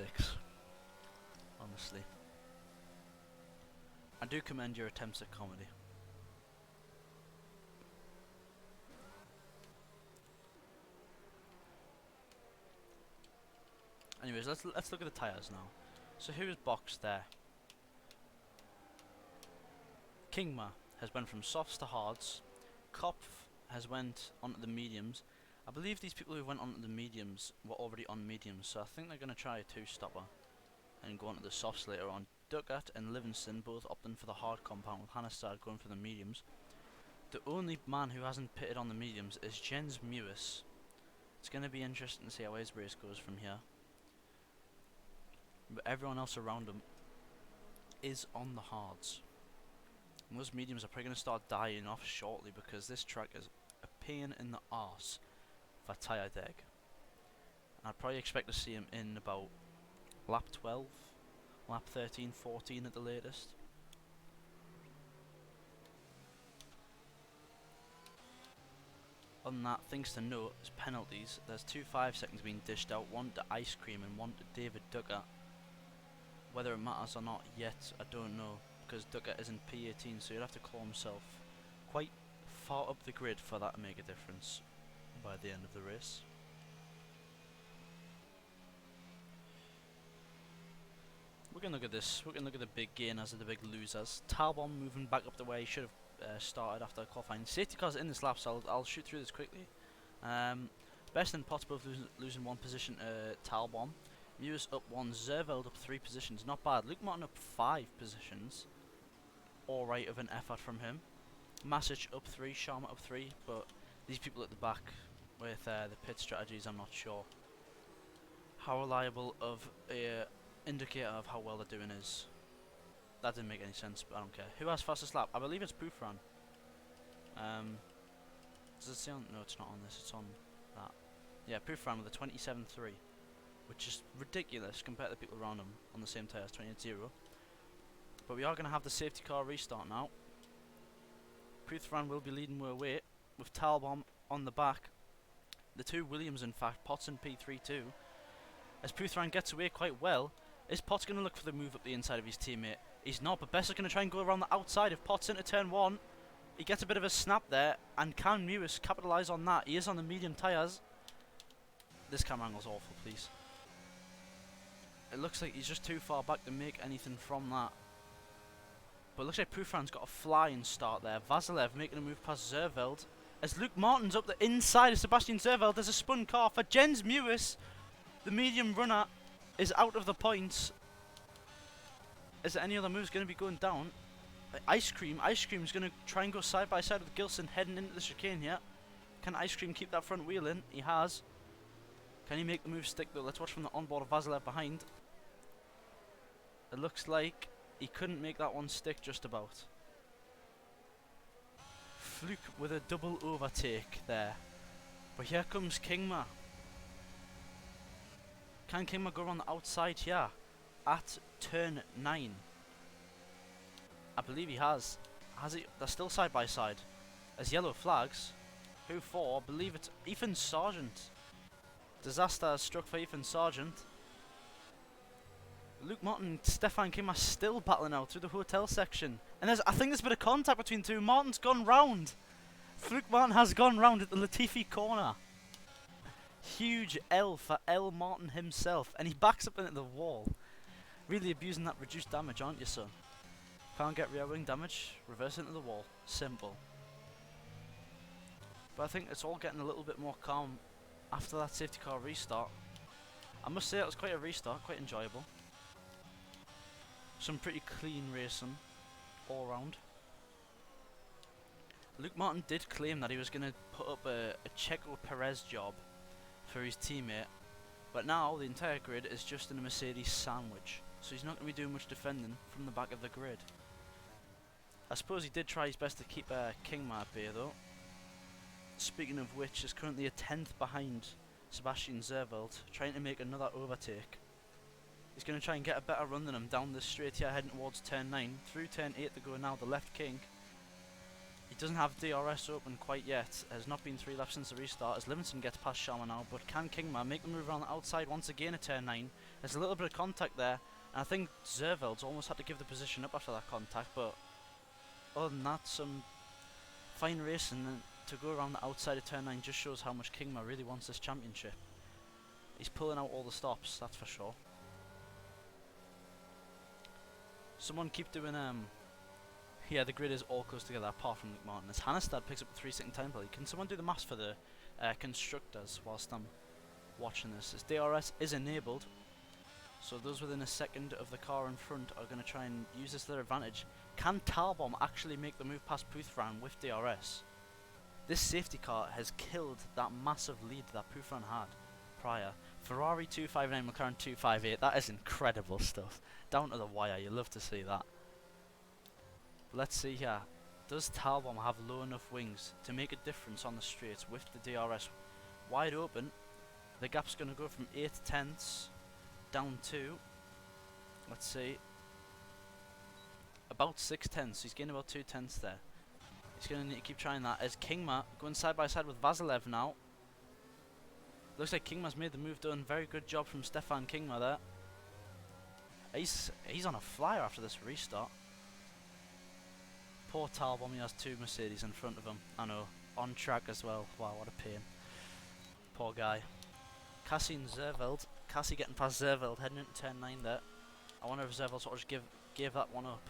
Honestly. I do commend your attempts at comedy. Anyways, let's look at the tyres now. So who's boxed there? Kingma has went from softs to hards. Kopf has went onto the mediums. I believe these people who went onto the mediums were already on mediums, so I think they're going to try a two-stopper and go onto the softs later on. Ducat and Livingston both opting for the hard compound, with Hannestad going for the mediums. The only man who hasn't pitted on the mediums is Jens Mewis. It's going to be interesting to see how his race goes from here. But everyone else around him is on the hards. And those mediums are probably going to start dying off shortly because this track is a pain in the arse for tyre deg. I'd probably expect to see him in about lap 12, lap 13, 14 at the latest. On that, things to note is penalties. There's 2 5 seconds being dished out, one to Ice Cream and one to David Ducat. Whether it matters or not yet, I don't know, because Ducat is in P18, so he'll have to claw himself quite far up the grid for that to make a difference by the end of the race. We're going to look at this. We're going to look at the big gainers and the big losers. Talbot moving back up the way he should have started after qualifying. Safety cars in this lap, so I'll shoot through this quickly. Best and Potts both losing 1 position to Talbot. Mewis up 1, Zerveld up 3 positions. Not bad. Luke Martin up 5 positions. Alright of an effort from him. Masic up 3, Sharma up 3, but these people at the back with the pit strategies, I'm not sure how reliable of a indicator of how well they're doing is. That didn't make any sense, but I don't care. Who has fastest lap? I believe it's Pufran. Does it say on? No, it's not on this. It's on that. Yeah, Pufran with a 27.3, which is ridiculous compared to the people around him on the same tyres, 28.0. But we are going to have the safety car restart now. Pufran will be leading more weight with Talbot on the back. The 2 Williams, in fact, Potts and P3 too. As Pufran gets away quite well, is Potts going to look for the move up the inside of his teammate? He's not, but Besser's going to try and go around the outside of Potts into turn 1. He gets a bit of a snap there, and can Mewis capitalise on that? He is on the medium tyres. This camera angle's awful, please. It looks like he's just too far back to make anything from that. But it looks like Pufran's got a flying start there. Vasilev making a move past Zerveld. As Luke Martin's up the inside of Sebastian Zerveld, there's a spun car for Jens Mewis. The medium runner is out of the points. Is there any other moves going to be going down? Ice Cream's going to try and go side by side with Gilson heading into the chicane here. Can Ice Cream keep that front wheel in? He has. Can he make the move stick though? Let's watch from the onboard of Vasilev behind. It looks like he couldn't make that one stick just about. Fluke with a double overtake there. But here comes Kingma. Can Kingma go around the outside here at turn 9? I believe he has. Has he? They're still side by side. As yellow flags. Who for? I believe it's Ethan Sargent. Disaster has struck for Ethan Sargent. Luke Martin and Stefan Kingma still battling out through the hotel section. And I think there's a bit of contact between the two. Martin's gone round. Luke Martin has gone round at the Latifi corner. Huge L for L Martin himself. And he backs up into the wall. Really abusing that reduced damage, aren't you, son? Can't get rear wing damage. Reverse into the wall. Simple. But I think it's all getting a little bit more calm after that safety car restart. I must say it was quite a restart. Quite enjoyable. Some pretty clean racing all round. Luke Martin did claim that he was going to put up a Checo Perez job for his teammate, but now the entire grid is just in a Mercedes sandwich, so he's not going to be doing much defending from the back of the grid. I suppose he did try his best to keep Kingma at bay though. Speaking of which, is currently a 10th behind Sebastian Zerveld, trying to make another overtake. He's going to try and get a better run than him down this straight here, heading towards turn 9. Through turn 8 to go now, the left kink. He doesn't have DRS open quite yet. Has not been 3 laps since the restart, as Livingston gets past Sharma now. But can Kingma make the move around the outside once again at turn 9? There's a little bit of contact there. And I think Zerveld's almost had to give the position up after that contact. But other than that, some fine racing to go around the outside of turn 9 just shows how much Kingma really wants this championship. He's pulling out all the stops, that's for sure. Someone keep doing yeah, the grid is all close together apart from Luke Martin. As Hannestad picks up a 3-second time penalty. Can someone do the maths for the constructors whilst I'm watching this? As DRS is enabled, so those within a second of the car in front are going to try and use this to their advantage. Can Talbot actually make the move past Pufran with DRS? This safety car has killed that massive lead that Pufran had prior. Ferrari 259, McLaren 258, that is incredible stuff. Down to the wire, you love to see that. Let's see here. Does Talbot have low enough wings to make a difference on the straights with the DRS wide open? The gap's going to go from 8 tenths down to, let's see, about 6 tenths. He's gained about 2 tenths there. He's going to need to keep trying that. As Kingma going side by side with Vasilev now. Looks like Kingma's made the move done. Very good job from Stefan Kingma there. He's on a flyer after this restart. Poor Talbot, he has 2 Mercedes in front of him. I know. On track as well. Wow, what a pain. Poor guy. Cassie and Zerveld. Cassie getting past Zerveld, heading into turn 9 there. I wonder if Zerveld sort of just gave that one up.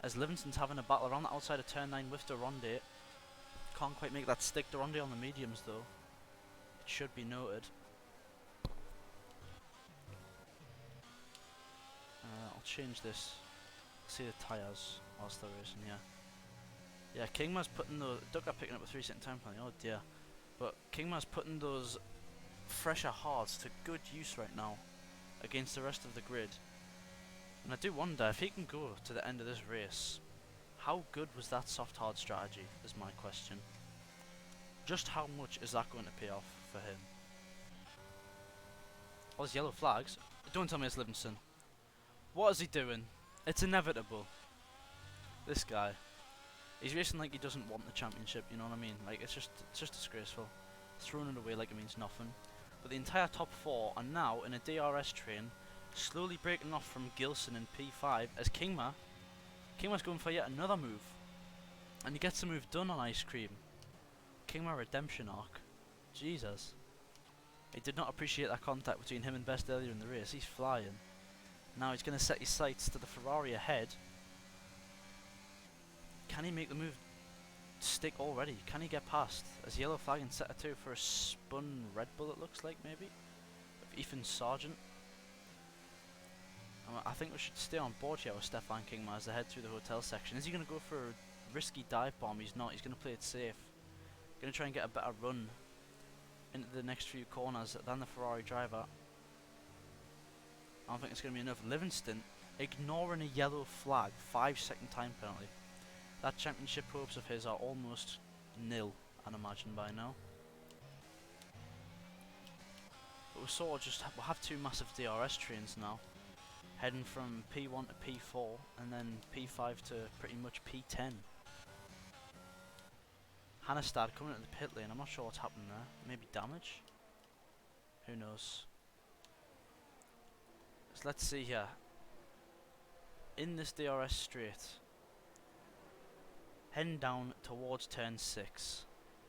As Livingston's having a battle around the outside of turn 9 with Durande. Can't quite make that stick. Durande on the mediums though. It should be noted. I'll change this. See the tyres whilst they're racing here. Yeah, Kingma's putting those. Ducker picking up a 3-second time penalty. Oh dear. But Kingma's putting those fresher hards to good use right now against the rest of the grid. And I do wonder if he can go to the end of this race. How good was that soft hard strategy is my question. Just how much is that going to pay off for him? All those yellow flags. Don't tell me it's Livingston. What is he doing? It's inevitable. This guy. He's racing like he doesn't want the championship, you know what I mean? Like it's just disgraceful. Throwing it away like it means nothing. But the entire top 4 are now in a DRS train, slowly breaking off from Gilson in P5 as Kingma's going for yet another move. And he gets the move done on Ice Cream. Kingma redemption arc. Jesus. He did not appreciate that contact between him and Best earlier in the race. He's flying. Now he's going to set his sights to the Ferrari ahead. Can he make the move stick already? Can he get past? As yellow flag in sector 2 for a spun Red Bull it looks like maybe? Of Ethan Sargent. I think we should stay on board here with Stefan Kingma as they head through the hotel section. Is he going to go for a risky dive bomb? He's not. He's going to play it safe. Going to try and get a better run into the next few corners than the Ferrari driver. I don't think it's going to be enough. Livingston ignoring a yellow flag, 5-second time penalty. That championship hopes of his are almost nil, I'd imagine by now. But we sort of just we'll have 2 massive DRS trains now, heading from P1 to P4 and then P5 to pretty much P10. Hannestad coming into the pit lane. I'm not sure what's happening there. Maybe damage? Who knows? So let's see here. In this DRS straight, heading down towards turn 6.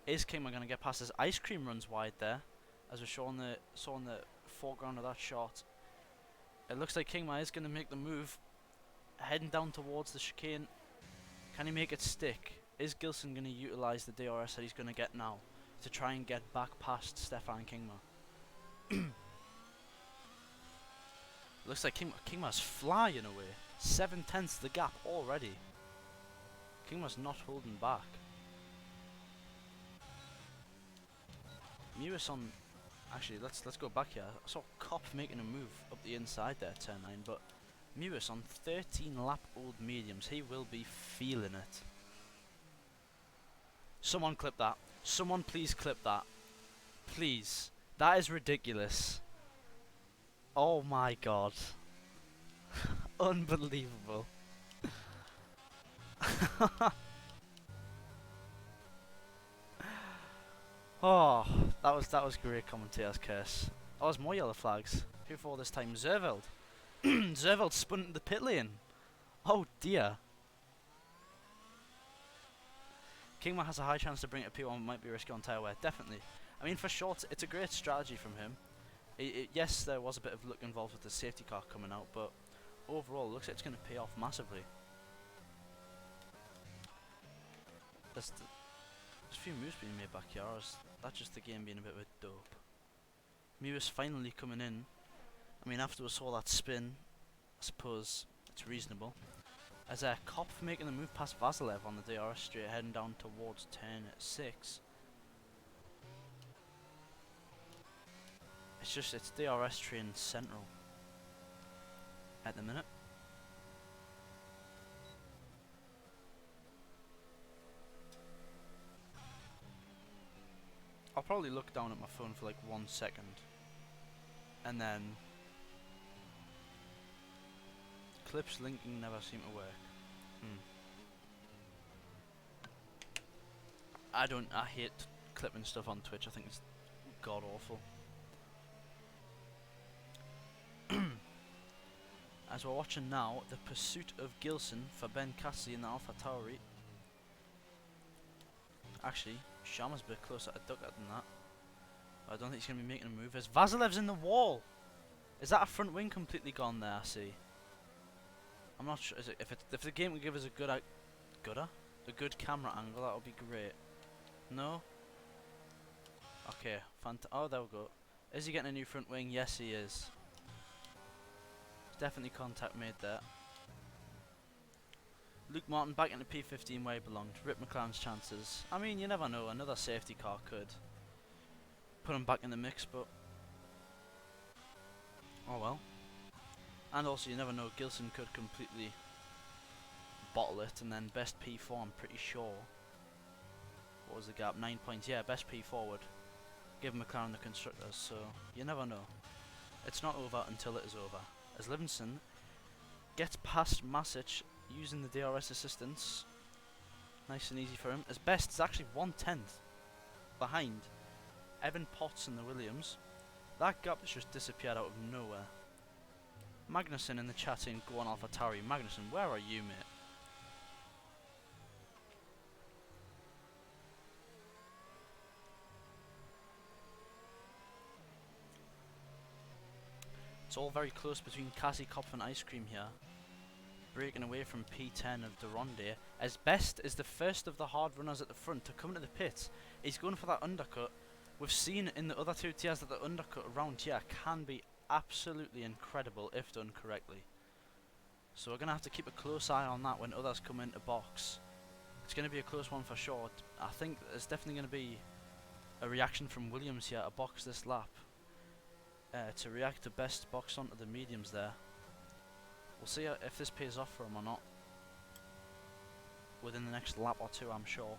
Is Kingma going to get past his Ice Cream runs wide there, as we saw in the foreground of that shot. It looks like Kingma is going to make the move, heading down towards the chicane. Can he make it stick? Is Gilson going to utilise the DRS that he's going to get now to try and get back past Stefan Kingma? Looks like Kingma's flying away. 7/10 the gap already. Kingma's not holding back. Mewis on. Actually, let's go back here. I saw Kopp making a move up the inside there, turn 9, but Mewis on 13 lap old mediums. He will be feeling it. Someone clip that. Someone please clip that. Please. That is ridiculous. Oh my god. Unbelievable. Oh, that was great commentator's curse. Oh, there's more yellow flags. Who for this time? Zerveld. Zerveld spun into the pit lane. Oh dear. Kingma has a high chance to bring it to P1, might be risky on tyre wear. Definitely. I mean, for short, it's a great strategy from him. Yes, there was a bit of luck involved with the safety car coming out, but overall, it looks like it's going to pay off massively. There's a few moves being made back here, or is that just the game being a bit of a dope? Mewis finally coming in. I mean, after we saw that spin, I suppose it's reasonable. As Kopf making the move past Vasilev on the DRS straight, heading down towards turn 6. It's DRS train central at the minute. I'll probably look down at my phone for like 1 second, and then clips linking never seem to work. I hate clipping stuff on Twitch. I think it's god awful. As we're watching now, the pursuit of Gilson for Ben Cassie in the Alpha Tauri. Actually, Sharma's a bit closer to Ducat than that. But I don't think he's going to be making a move. As Vasilev's in the wall! Is that a front wing completely gone there, I see? I'm not sure. If the game would give us a good good camera angle, that would be great. No? Okay, oh, there we go. Is he getting a new front wing? Yes, he is. There's definitely contact made there. Luke Martin back into P15 where he belonged. Rip McLaren's chances. I mean, you never know. Another safety car could put him back in the mix, but oh well. And also, you never know. Gilson could completely bottle it, and then best P4. I'm pretty sure. What was the gap? 9 points. Yeah, best P4 would give McLaren the constructors. So you never know. It's not over until it is over. As Livingston gets past Masic using the DRS assistance, nice and easy for him. As Best is actually 1/10 behind Evan Potts and the Williams. That gap has just disappeared out of nowhere. Magnussen in the chat saying, go on AlphaTauri. Magnussen, where are you, mate? It's all very close between Cassie Kopf and Ice Cream here. Breaking away from P10 of Duronde. As Best is the first of the hard runners at the front to come to the pits. He's going for that undercut. We've seen in the other two tiers that the undercut around here can be absolutely incredible if done correctly. So we're going to have to keep a close eye on that when others come into box. It's going to be a close one for sure. I think there's definitely going to be a reaction from Williams here to box this lap. To react to Best box onto the mediums there. We'll see if this pays off for him or not. Within the next lap or two, I'm sure.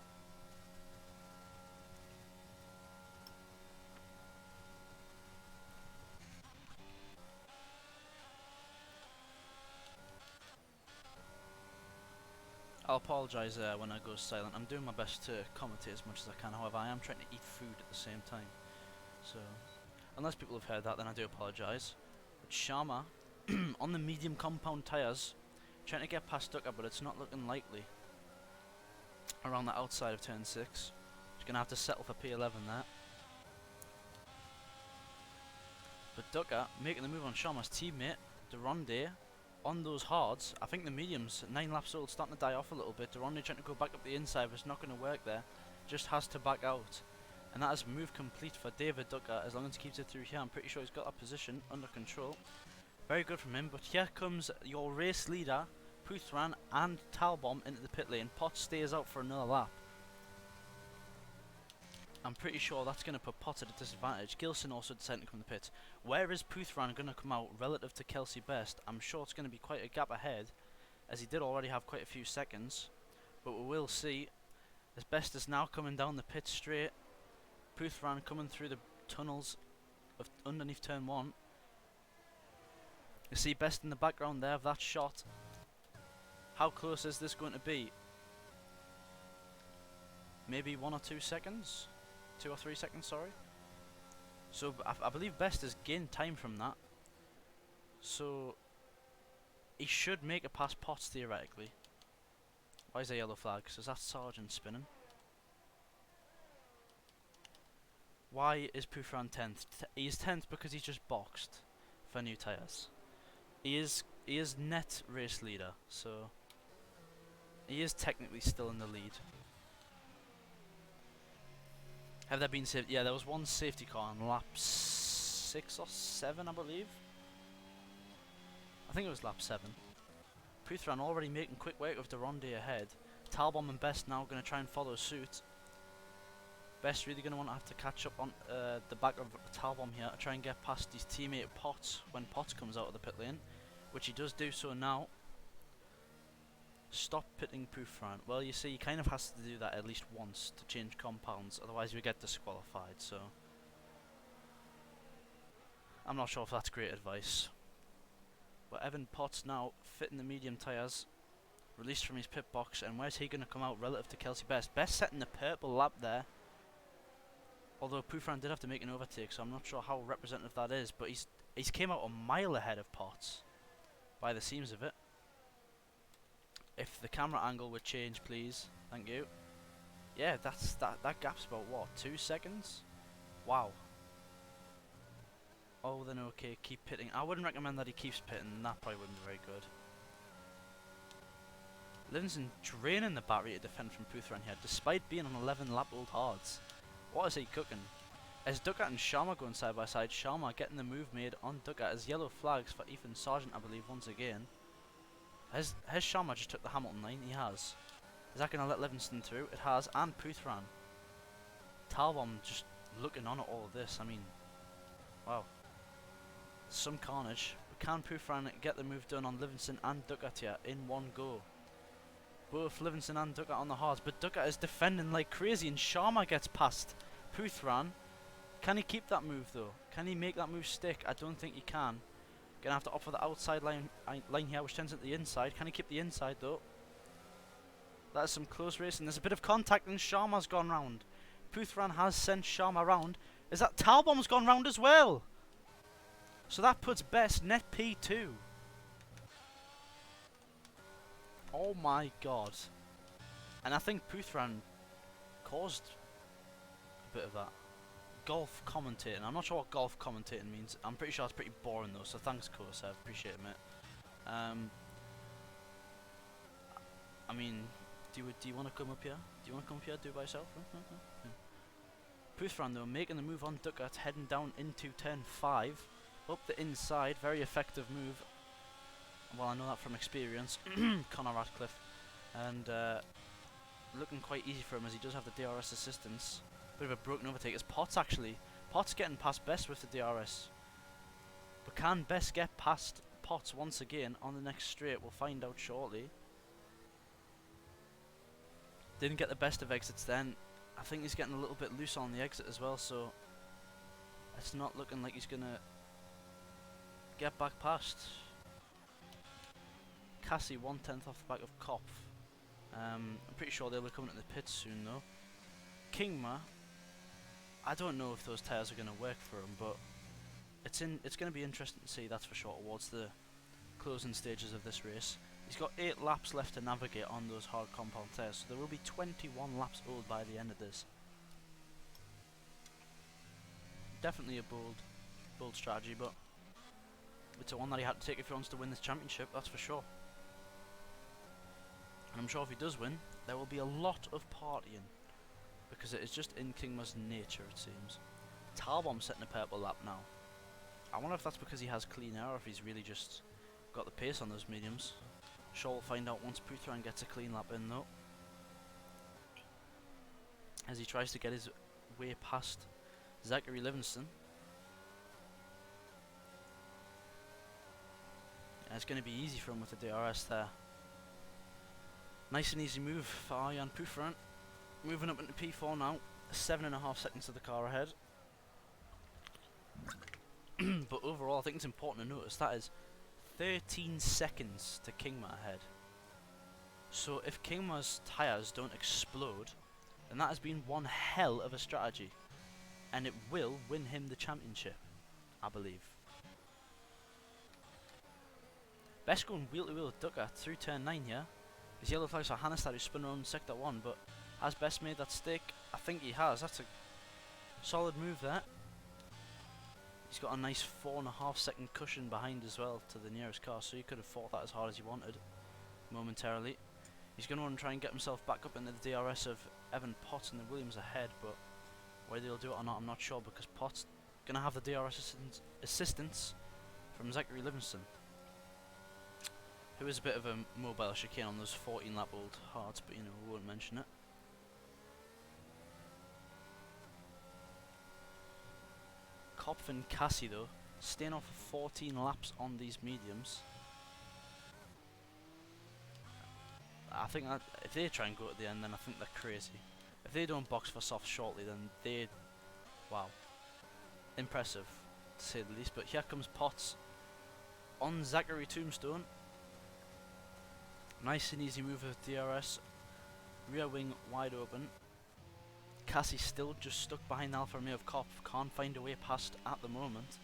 I'll apologise when I go silent. I'm doing my best to commentate as much as I can. However, I am trying to eat food at the same time. So, unless people have heard that, then I do apologise. But Sharma, on the medium compound tyres, trying to get past Ducker, but it's not looking likely. Around the outside of turn 6. He's going to have to settle for P11 there. But Ducker making the move on Sharma's teammate, Duronde, on those hards. I think the mediums, 9 laps old, starting to die off a little bit. Duronde trying to go back up the inside, but it's not going to work there. Just has to back out. And that is move complete for David Ducker. As long as he keeps it through here, I'm pretty sure he's got that position under control. Very good from him. But here comes your race leader, Puthran and Talbom into the pit lane. Potts stays out for another lap. I'm pretty sure that's going to put Potts at a disadvantage. Gilson also decided to come to the pit. Where is Puthran going to come out relative to Kelsey Best? I'm sure it's going to be quite a gap ahead, as he did already have quite a few seconds. But we will see, as Best is now coming down the pit straight. Puthran coming through the tunnels of underneath turn 1. You see Best in the background there of that shot. How close is this going to be? Maybe 1 or 2 seconds? 2 or 3 seconds, sorry. So I believe Best has gained time from that. So he should make it past Potts theoretically. Why is there yellow flag? So is that Sargent spinning? Why is Puthran 10th? He's 10th because he's just boxed for new tyres. He is net race leader, so he is technically still in the lead. Have there been safety? Yeah, there was one safety car on lap 6 or 7, I believe. I think it was lap 7. Puthran already making quick work with Duronde ahead. Talbom and Best now going to try and follow suit. Best really going to want to have to catch up on the back of Talbom here to try and get past his teammate Potts when Potts comes out of the pit lane, which he does do so now. Stop pitting Puthran. Well, you see, he kind of has to do that at least once to change compounds, otherwise we get disqualified, so I'm not sure if that's great advice. But Evan Potts now fitting the medium tyres, released from his pit box, and where's he going to come out relative to Kelsey Best? Best setting the purple lap there. Although Puthran did have to make an overtake, so I'm not sure how representative that is, but he's came out a mile ahead of Potts, by the seams of it. If the camera angle would change, please. Thank you. Yeah, that gap's about what, 2 seconds? Wow. Oh, then okay, keep pitting. I wouldn't recommend that he keeps pitting. That probably wouldn't be very good. Livingston draining the battery to defend from Puthran here, despite being on 11 lap old hards. What is he cooking? As Ducat and Sharma going side by side, Sharma getting the move made on Ducat as yellow flags for Ethan Sargent, I believe, once again. Has Sharma just took the Hamilton line? He has. Is that going to let Livingston through? It has, and Puthran. Talbom just looking on at all of this. I mean, wow. Some carnage. But can Puthran get the move done on Livingston and Ducat here in one go? Both Livingston and Ducat on the hards, but Ducat is defending like crazy and Sharma gets past Puthran. Can he keep that move though? Can he make that move stick? I don't think he can. Gonna have to opt for the outside line here, which turns into the inside. Can he keep the inside though? That is some close racing. There's a bit of contact and Sharma's gone round. Puthran has sent Sharma round. Is that Talbom's gone round as well? So that puts Best net P2. Oh my god. And I think Puthran caused a bit of that. Golf commentating. I'm not sure what golf commentating means. I'm pretty sure it's pretty boring though, so thanks Kosev, appreciate it mate. I mean, do you want to come up here? Do you want to come up here, do it by yourself? Puthran though, making the move on Ducat, heading down into turn 5. Up the inside, very effective move. Well, I know that from experience. Connor Radcliffe. And looking quite easy for him as he does have the DRS assistance. Bit of a broken overtake. It's Potts actually. Potts getting past Best with the DRS. But can Best get past Potts once again on the next straight? We'll find out shortly. Didn't get the best of exits then. I think he's getting a little bit loose on the exit as well, so it's not looking like he's gonna get back past. Cassie 1/10 off the back of Kopf. I'm pretty sure they'll be coming to the pits soon though. Kingma, I don't know if those tyres are going to work for him, but it's going to be interesting to see, that's for sure, towards the closing stages of this race. He's got 8 laps left to navigate on those hard compound tyres, so there will be 21 laps old by the end of this. Definitely a bold strategy, but it's a one that he had to take if he wants to win this championship, that's for sure. And I'm sure if he does win, there will be a lot of partying, because it is just in Kingma's nature, it seems. Talbom setting a purple lap now. I wonder if that's because he has clean air, or if he's really just got the pace on those mediums. Sure, we'll find out once Puthran gets a clean lap in though. As he tries to get his way past Zachary Livingston. Yeah, it's going to be easy for him with the DRS there. Nice and easy move for Arjan Puthran. Moving up into P4 now. 7.5 seconds to the car ahead. But overall, I think it's important to notice that is 13 seconds to Kingma ahead. So if Kingma's tyres don't explode, then that has been one hell of a strategy. And it will win him the championship, I believe. Best going wheel to wheel with Ducat through turn 9 here. His yellow flags for Hannestad, who spun around sector 1, but has Best made that stick? I think he has. That's a solid move there. He's got a nice 4.5 second cushion behind as well to the nearest car, so he could have fought that as hard as he wanted momentarily. He's going to want to try and get himself back up into the DRS of Evan Potts and the Williams ahead, but whether he'll do it or not, I'm not sure, because Potts going to have the DRS assistance from Zachary Livingston, who is a bit of a mobile chicane on those 14 lap old hards, but you know, we won't mention it. Kopf and Cassie though, staying off for 14 laps on these mediums. I think that if they try and go at the end, then I think they're crazy. If they don't box for soft shortly, then they, wow, impressive to say the least. But here comes Potts on Zachary Tombstone. Nice and easy move with DRS. Rear wing wide open. Cassie still just stuck behind Alfa Romeo of Kopf. Can't find a way past at the moment.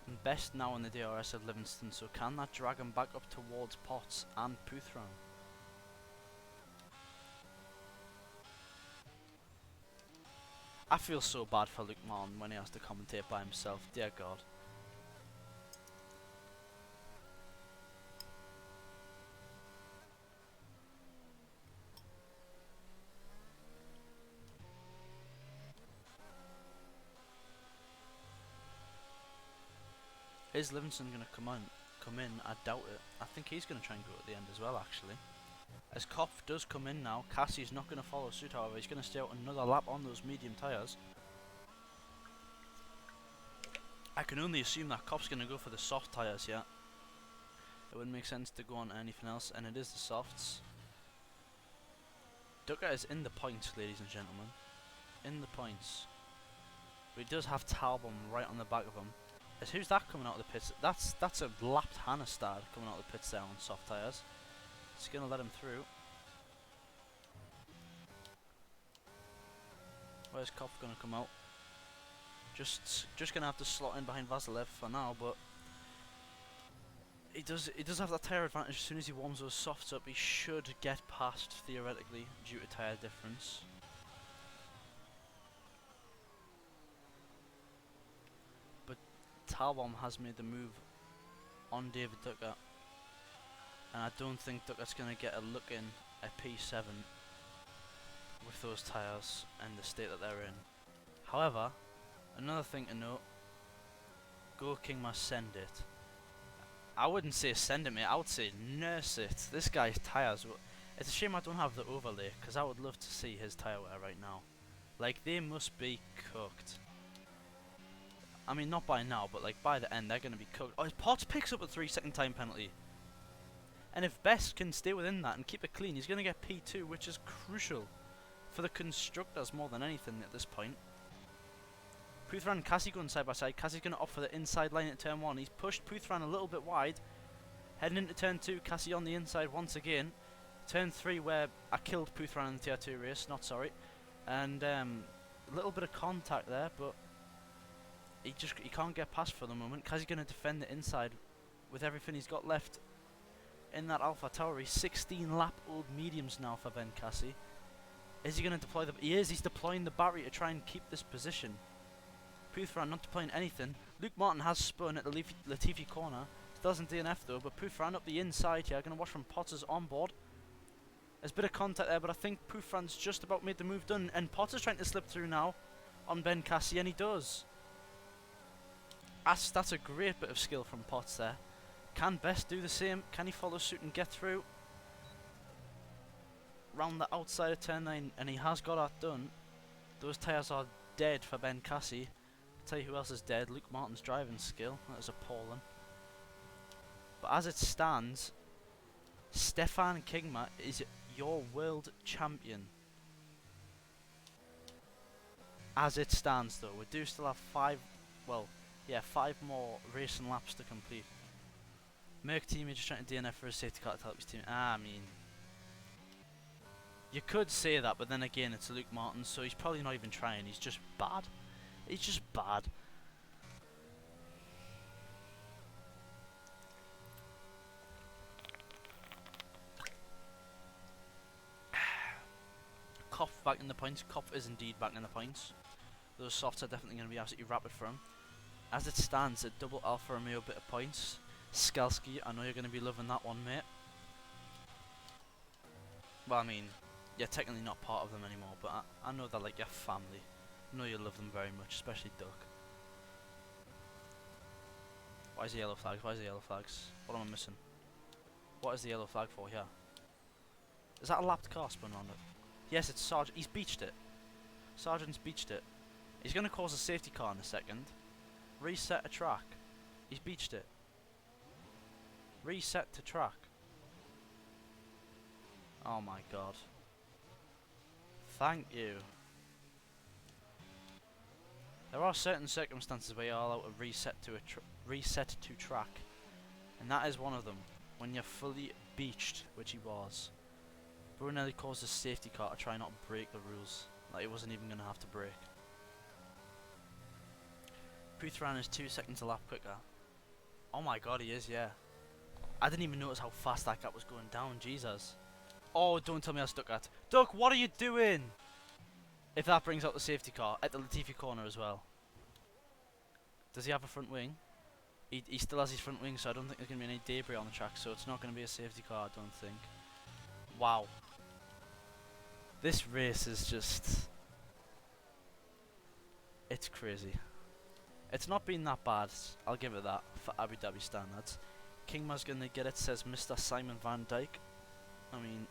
And Best now in the DRS of Livingston, so can that drag him back up towards Potts and Puthran? I feel so bad for Luke Martin when he has to commentate by himself. Dear God. Is Livingston going to come in? I doubt it. I think he's going to try and go at the end as well, actually. As Kopf does come in now, Cassie's not going to follow suit, however. He's going to stay out another lap on those medium tyres. I can only assume that Kopf's going to go for the soft tyres here. It wouldn't make sense to go on anything else, and it is the softs. Ducker is in the points, ladies and gentlemen. In the points. But he does have Talbot right on the back of him. As who's that coming out of the pits? That's a lapped Hannestad coming out of the pits there on soft tyres. It's going to let him through. Where's Kopf going to come out? Just going to have to slot in behind Vasilev for now, but he does have that tyre advantage. As soon as he warms those softs up, he should get past, theoretically, due to tyre difference. But Talbot has made the move on David Ducker, and I don't think Ducker's going to get a look in at P7 with those tyres and the state that they're in. However, another thing to note, Go King must send it. I wouldn't say send it, mate, I would say nurse it. This guy's tyres, it's a shame I don't have the overlay, because I would love to see his tyre wear right now. Like, they must be cooked. I mean, not by now, but like by the end, they're going to be cooked. Oh, Potts picks up a 3-second time penalty. And if Best can stay within that and keep it clean, he's going to get P2, which is crucial for the constructors more than anything at this point. Puthran and Cassie going side by side. Cassie's going to opt for the inside line at turn 1. He's pushed Puthran a little bit wide. Heading into turn 2, Cassie on the inside once again. Turn 3 where I killed Puthran in the tier 2 race, not sorry. And a little bit of contact there, but he can't get past for the moment. Cassie's going to defend the inside with everything he's got left in that Alpha Tauri. 16 lap old mediums now for Ben Cassie. Is he going to deploy the... He is, he's deploying the battery to try and keep this position. Puthran not deploying anything. Luke Martin has spun at the Latifi corner. Still doesn't DNF though, but Puthran up the inside here. Going to watch from Potter's on board. There's a bit of contact there, but I think Puthran's just about made the move done. And Potter's trying to slip through now on Ben Cassie, and he does. That's a great bit of skill from Potts there. Can Best do the same? Can he follow suit and get through? Round the outside of turn 9, and he has got that done. Those tyres are dead for Ben Cassie. I'll tell you who else is dead. Luke Martin's driving skill. That is appalling. But as it stands, Stefan Kingma is your world champion. As it stands though, we do still have 5 more racing laps to complete. Merc team, you're just trying to DNF for a safety car to help his team. I mean, you could say that, but then again, it's Luke Martin, so he's probably not even trying. He's just bad. He's just bad. Kopf back in the points. Kopf is indeed back in the points. Those softs are definitely going to be absolutely rapid for him. As it stands, a double Alfa Romeo bit of points. Skalski, I know you're going to be loving that one, mate. Well, I mean, you're technically not part of them anymore, but I know they're like your family. I know you love them very much, especially Duck. Why is the yellow flags? Why is the yellow flags? What am I missing? What is the yellow flag for here? Is that a lapped car spun around it? Yes, it's Sargent. He's beached it. Sargent's beached it. He's going to cause a safety car in a second. Reset a track. He's beached it. Reset to track. Oh my god. Thank you. There are certain circumstances where you're allowed to reset to track, and that is one of them. When you're fully beached, which he was. Brunelli caused a safety car to try not break the rules. Like he wasn't even going to have to brake. Puthran is 2 seconds a lap quicker. Oh my god, he is, yeah. I didn't even notice how fast that gap was going down, Jesus. Oh, don't tell me I stuck at. Duck, what are you doing? If that brings out the safety car at the Latifi corner as well. Does he have a front wing? He still has his front wing, so I don't think there's going to be any debris on the track, so it's not going to be a safety car, I don't think. Wow. This race is just... It's crazy. It's not been that bad, I'll give it that, for Abu Dhabi standards. Kingma's going to get it, says Mr. Simon Van Dijk. I mean,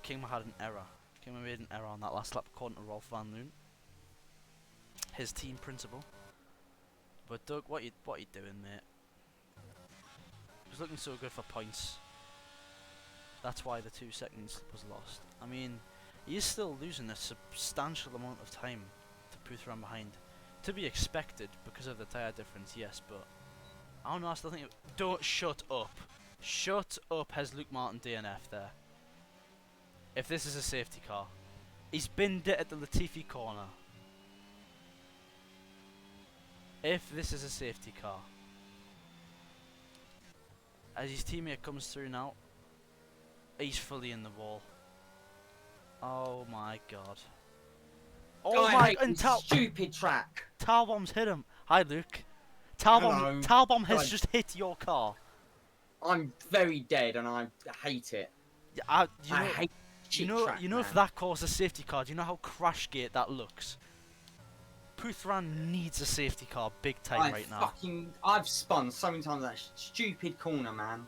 Kingma had an error. Kingma made an error on that last lap according to Rolf Van Loon, his team principal. But Doug, what you doing, mate? He was looking so good for points. That's why the 2 seconds was lost. I mean, he is still losing a substantial amount of time to Puthran behind. To be expected because of the tyre difference, yes, but I don't know, I still think... Don't shut up. Shut up, has Luke Martin DNF there. If this is a safety car. He's binned it at the Latifi corner. If this is a safety car. As his teammate comes through now, he's fully in the wall. Oh my god. Oh my god, and stupid track. Talbom's hit him. Hi Luke. Talbom has just hit your car. I'm very dead and I hate it. Yeah, I hate track, you know if that caused a safety car, do you know how Crashgate that looks? Puthran needs a safety car big time right now. I've spun so many times that stupid corner, man.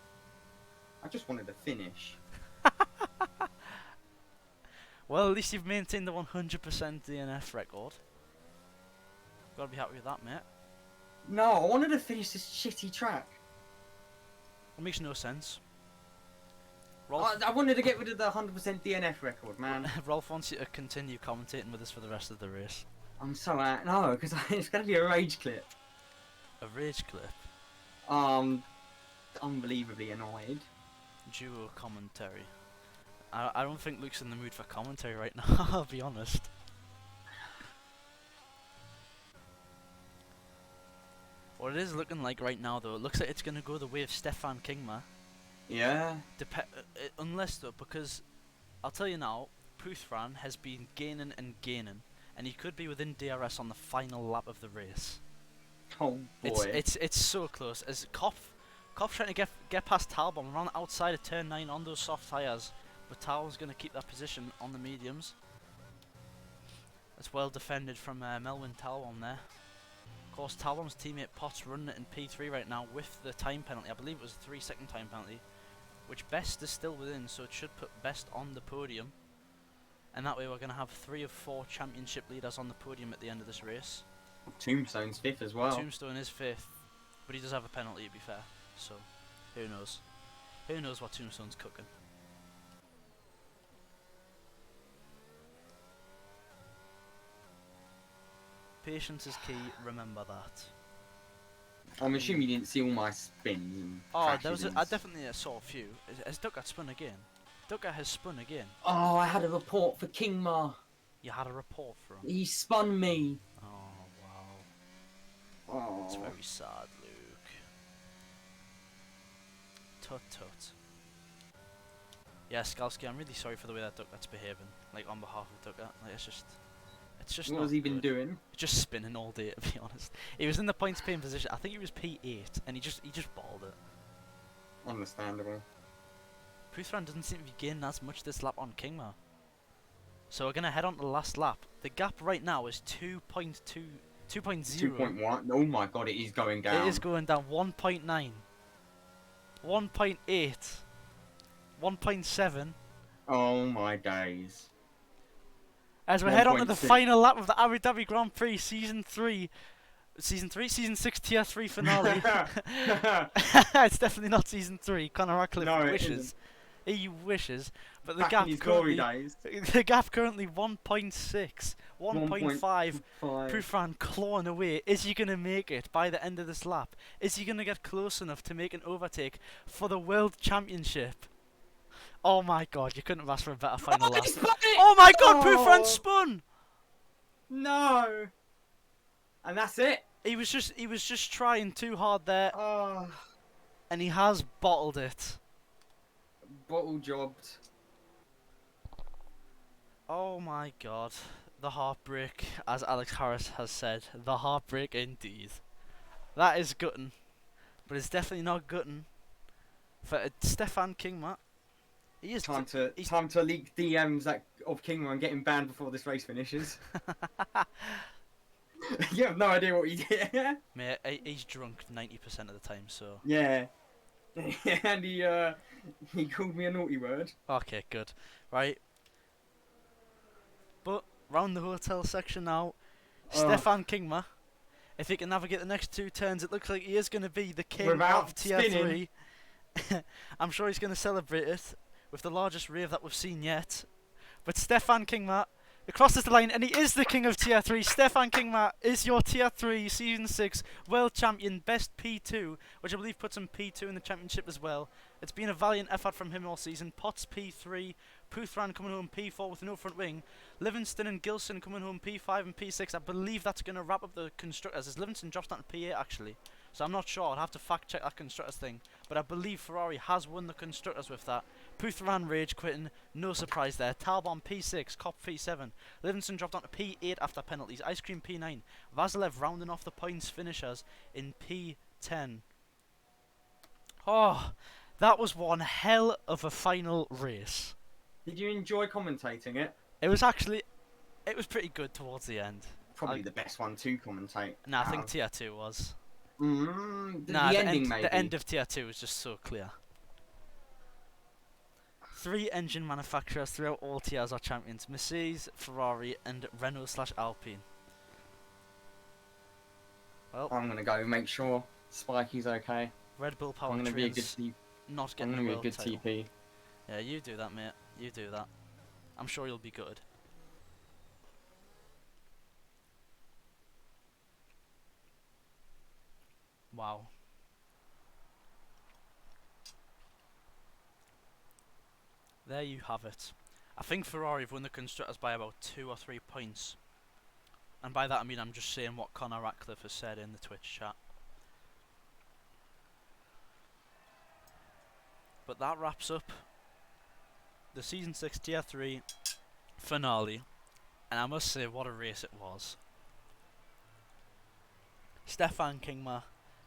I just wanted to finish. Well, at least you've maintained the 100% DNF record. Gotta be happy with that, mate. No, I wanted to finish this shitty track. It makes no sense. I wanted to get rid of the 100% DNF record, man. Rolf wants you to continue commentating with us for the rest of the race. I'm so no, because it's gonna be a rage clip. A rage clip? Unbelievably annoyed. Duo commentary. I don't think Luke's in the mood for commentary right now, I'll be honest. What it is looking like right now though, it looks like it's going to go the way of Stefan Kingma. Yeah. Unless though, because I'll tell you now, Puthran has been gaining and gaining, and he could be within DRS on the final lap of the race. Oh boy. It's so close. As Kopf trying to get past Talbom around the outside of turn 9 on those soft tyres. But Talbom's going to keep that position on the mediums. That's well defended from Melwin Talbom there. Of course, Talbom's teammate Potts running it in P3 right now with the time penalty. I believe it was a 3-second time penalty, which Best is still within, so it should put Best on the podium. And that way we're going to have 3 of 4 championship leaders on the podium at the end of this race. Tombstone's 5th as well. Tombstone is 5th, but he does have a penalty to be fair, so who knows. Who knows what Tombstone's cooking. Patience is key, remember that. I'm assuming you didn't see all my spins and I definitely saw a few. Has Ducker spun again? Ducker has spun again. Oh, I had a report for Kingma. You had a report for him? He spun me. Oh, wow. Oh. It's very sad, Luke. Tut tut. Yeah, Skalski, I'm really sorry for the way that Ducker's behaving. Like, on behalf of Ducker. Like, it's just what has he been doing? Just spinning all day, to be honest. He was in the points paying position. I think he was P8, and he just balled it. Understandable. Puthran doesn't seem to be gaining as much this lap on Kingma. So we're gonna head on to the last lap. The gap right now is 2.2, 2.0. 2.1. Oh my god, it is going down. It is going down. 1.9, 1.8, 1.7. Oh my days. As we head on to the final lap of the Abu Dhabi Grand Prix Season 6 Tier 3 finale. It's definitely not Season 3. Conor Radcliffe wishes. He wishes. But the gap currently 1.6, 1.5. Puthran clawing away. Is he going to make it by the end of this lap? Is he going to get close enough to make an overtake for the World Championship? Oh my god, you couldn't have asked for a better final lap. Oh my god, Puthran spun! No! And that's it? He was just trying too hard there. Oh. And he has bottled it. Bottle jobbed. Oh my god. The heartbreak, as Alex Harris has said, the heartbreak indeed. That is gutting, but it's definitely not gutting for Stefan Kingma. He is. Time to leak DMs of Kingman and get him banned before this race finishes. You have no idea what he did. Mate, he's drunk 90% of the time, so. Yeah. And he called me a naughty word. Okay, good. Right. But round the hotel section now, Stefan Kingma. If he can navigate the next 2 turns, it looks like he is going to be the king Without of Tier spinning. 3. I'm sure he's going to celebrate it with the largest rave that we've seen yet. But Stefan Kingma crosses the line, and he is the king of Tier 3. Stefan Kingma is your Tier 3 Season 6 World Champion, best P2, which I believe puts him P2 in the championship as well. It's been a valiant effort from him all season. Potts P3, Puthran coming home P4 with no front wing. Livingston and Gilson coming home P5 and P6. I believe that's going to wrap up the constructors, as Livingston drops down to P8 actually. So I'm not sure, I'll have to fact check that constructors thing. But I believe Ferrari has won the constructors with that. Puthran rage quitting, no surprise there. Talbot P6, Cop P7. Livingston dropped down to P8 after penalties. Ice Cream P9. Vasilev rounding off the points finishers in P10. Oh, that was one hell of a final race. Did you enjoy commentating it? It was actually, it was pretty good towards the end. Probably the best one to commentate. Nah, I think Tier 2 was. The ending, maybe. The end of Tier 2 was just so clear. 3 engine manufacturers throughout all tiers are champions: Mercedes, Ferrari, and Renault/Alpine. Well, I'm gonna go make sure Spikey's okay. Red Bull I'm gonna be a good not getting the world title. TP. Yeah, you do that, mate. You do that. I'm sure you'll be good. Wow. There you have it. I think Ferrari have won the constructors by about 2 or 3 points. And by that I mean I'm just saying what Connor Ratcliffe has said in the Twitch chat. But that wraps up the Season 6 Tier 3 finale. And I must say, what a race it was. Stefan Kingma,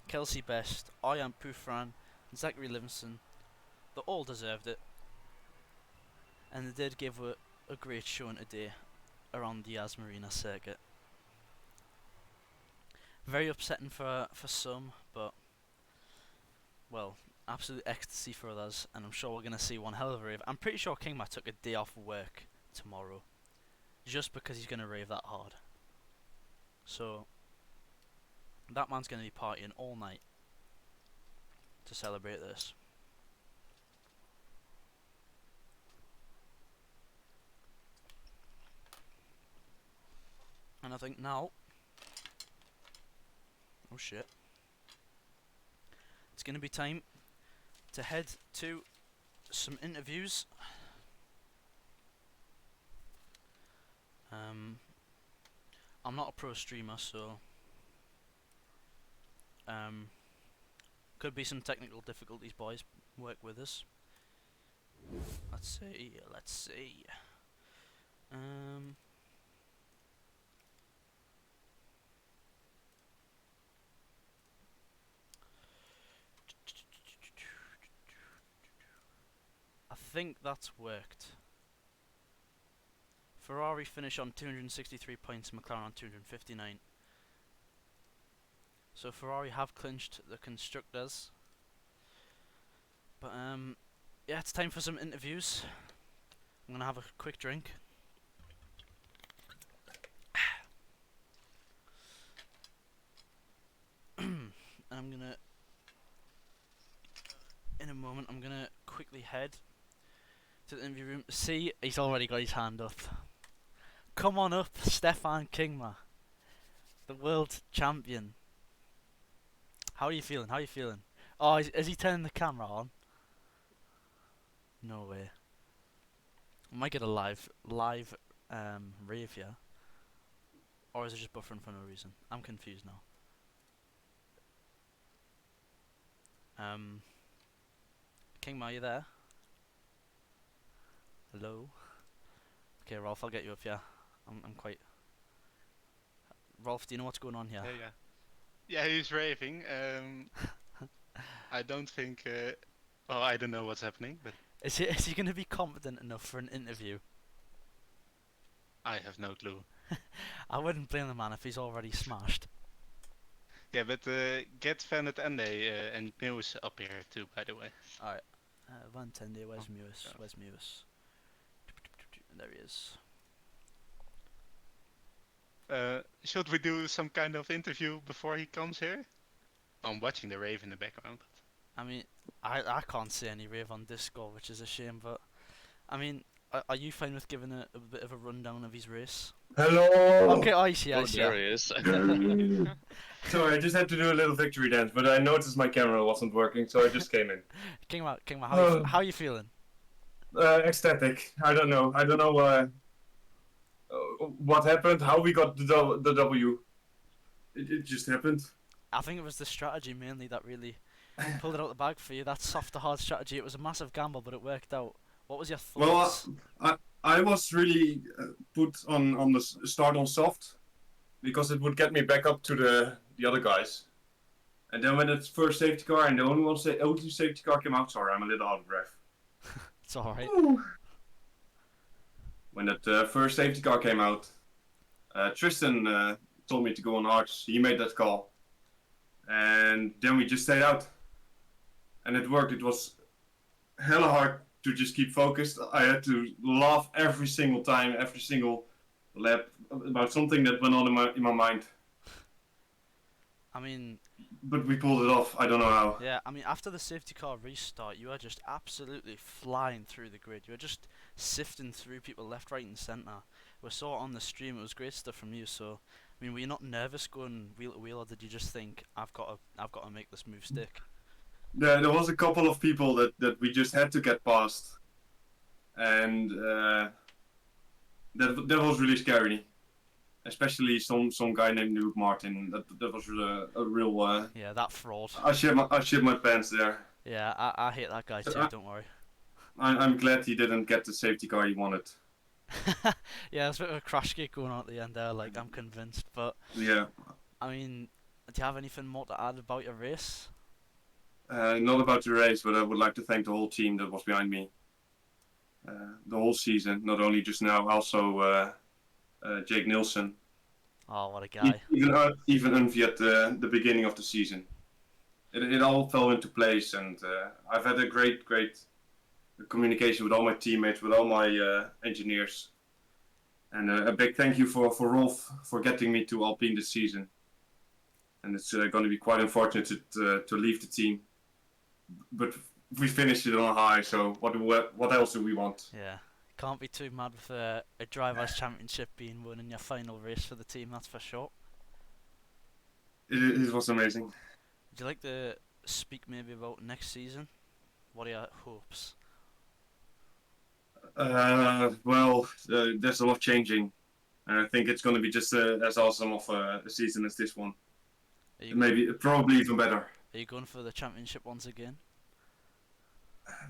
Kelsey Best, Arjan Puthran, and Zachary Livingston, they all deserved it. And they did give a great showing today around the Yas Marina circuit. Very upsetting for some, but, well, absolute ecstasy for others, and I'm sure we're going to see one hell of a rave. I'm pretty sure Kingma took a day off work tomorrow, just because he's going to rave that hard. So, that man's going to be partying all night to celebrate this. And I think now, oh shit, it's going to be time to head to some interviews. I'm not a pro streamer, so could be some technical difficulties, boys. Work with us. Let's see. I think that's worked. Ferrari finish on 263 points, McLaren on 259. So Ferrari have clinched the constructors. But yeah, it's time for some interviews. I'm gonna have a quick drink. And I'm gonna, in a moment, I'm gonna quickly head to the interview room. See, he's already got his hand up. Come on up, Stefan Kingma, the world champion. How are you feeling? How are you feeling? Oh, is he turning the camera on? No way. I might get a live rave here. Or is it just buffering for no reason? I'm confused now. Kingma, are you there? Hello? Okay, Rolf, I'll get you up, yeah. I'm quite. Rolf, do you know what's going on here? Yeah, yeah. Yeah, he's raving. I don't think. Well, I don't know what's happening, but Is he going to be competent enough for an interview? I have no clue. I wouldn't blame the man if he's already smashed. Yeah, but get Van het Ende and Mills up here too, by the way. Alright. Van Tende, where's Oh, Mewis? yeah. Where's Mewis? There he is. Should we do some kind of interview before he comes here? I'm watching the rave in the background. I mean, I can't see any rave on Discord, which is a shame, but I mean, are you fine with giving a bit of a rundown of his race? Hello! Okay, I see, I Oh, see. there he is. Sorry, I just had to do a little victory dance, but I noticed my camera wasn't working, so I just came in. Kingma, Oh. how you feeling? Ecstatic. I don't know what happened, how we got the W. It just happened. I think it was the strategy mainly that really pulled it out the bag for you. That soft to hard strategy. It was a massive gamble, but it worked out. What was your thoughts? Well, I was really put on the start on soft, because it would get me back up to the other guys. And then when the first safety car and the only safety car came out, sorry, I'm a little out of breath. It's alright. When that first safety car came out, Tristan told me to go on hards. He made that call. And then we just stayed out. And it worked. It was hella hard to just keep focused. I had to laugh every single time, every single lap about something that went on in my mind. I mean, But we pulled it off. I don't know how. yeah, I mean, after the safety car restart, you were just absolutely flying through the grid. You were just sifting through people left, right, and centre. We saw it on the stream. It was great stuff from you. So, I mean, were you not nervous going wheel to wheel, or did you just think, I've got to make this move stick? There was a couple of people that we just had to get past, and that was really scary. Especially some guy named Luke Martin. That was a real. Yeah, that fraud. I shit my pants there. Yeah, I hate that guy too. Don't worry. I'm glad he didn't get the safety car he wanted. Yeah, there's a bit of a crash gate going on at the end there. Like, I'm convinced, but Yeah. I mean, do you have anything more to add about your race? Not about the race, but I would like to thank the whole team that was behind me. The whole season, not only just now, also Jake Nielsen. Oh, what a guy! Even Unvi at the beginning of the season. It all fell into place, and I've had a great communication with all my teammates, with all my engineers. And a big thank you for Rolf for getting me to Alpine this season. And it's going to be quite unfortunate to leave the team. But we finished it on a high, so what else do we want? Yeah, can't be too mad with a drivers' championship being won in your final race for the team. That's for sure. It was amazing. Would you like to speak maybe about next season? What are your hopes? Well, there's a lot changing, and I think it's going to be just as awesome of a season as this one. Probably even better. Are you going for the championship once again?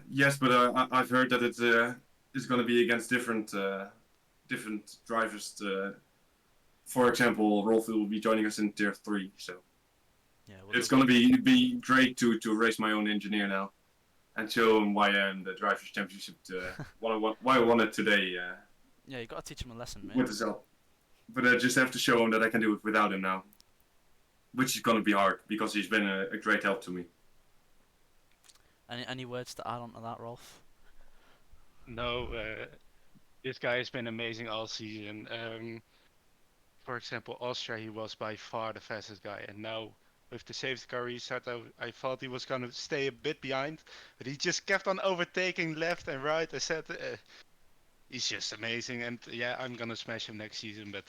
Yes, but I've heard that it's going to be against different drivers. For example, Rolf will be joining us in Tier 3, so Yeah, it's going to be great to race my own engineer now, and show him why I am the drivers' championship. Why I won it today. Yeah, you got to teach him a lesson, mate. With his help, but I just have to show him that I can do it without him now, which is going to be hard because he's been a great help to me. Any words to add on to that, Rolf? No, this guy has been amazing all season. For example, Austria, he was by far the fastest guy, and now with the safety car restart, I thought he was gonna stay a bit behind, but he just kept on overtaking left and right. I said, he's just amazing, and yeah, I'm gonna smash him next season, but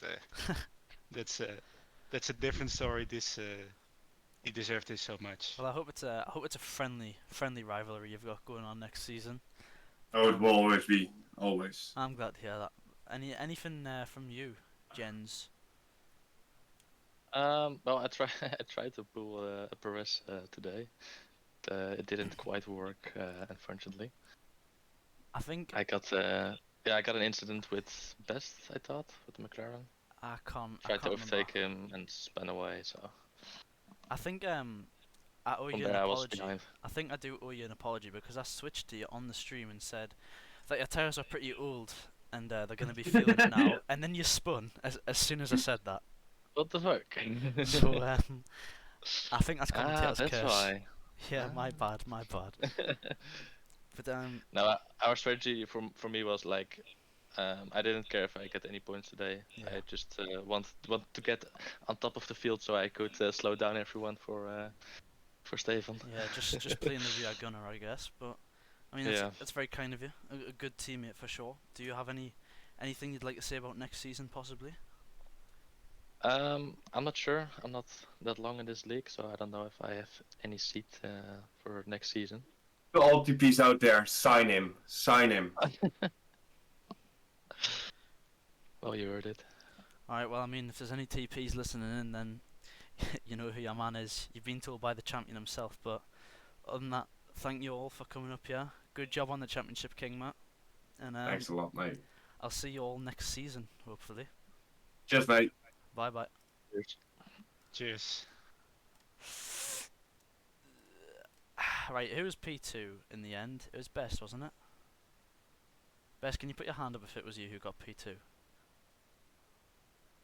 that's a different story. He deserved this so much. Well, I hope it's a friendly rivalry you've got going on next season. Oh, it will always be, always. I'm glad to hear that. Anything from you, Jens? Well, I tried to pull a Perez today. It didn't quite work, unfortunately. I think I got Yeah, I got an incident with Best, I thought, with the McLaren. I can't Tried to remember. overtake him and spun away, so I think I owe from you an there I was apology. behind. I think I do owe you an apology because I switched to you on the stream and said that your tires are pretty old and they're going to be feeling it now. And then you spun as soon as I said that. What the fuck? So I think that's commentator's That's curse. why. Yeah, Ah. my bad, my bad. But No, our strategy for me was like, I didn't care if I get any points today. yeah, I just want to get on top of the field so I could slow down everyone for Stefan. yeah, just playing the rear gunner, I guess. But I mean, Yeah. it's very kind of you. A good teammate for sure. Do you have anything you'd like to say about next season, possibly? I'm not sure. I'm not that long in this league, so I don't know if I have any seat for next season. The all TPs out there, sign him. Sign him. Well, you heard it. Alright, well, I mean, if there's any TPs listening in, then you know who your man is. You've been told by the champion himself, but other than that, thank you all for coming up here. Good job on the Championship King, Matt. And Thanks a lot, mate. I'll see you all next season, hopefully. Cheers, mate. Bye bye. Cheers. Right, who was P2 in the end? It was Best, wasn't it? Best, can you put your hand up if it was you who got P2?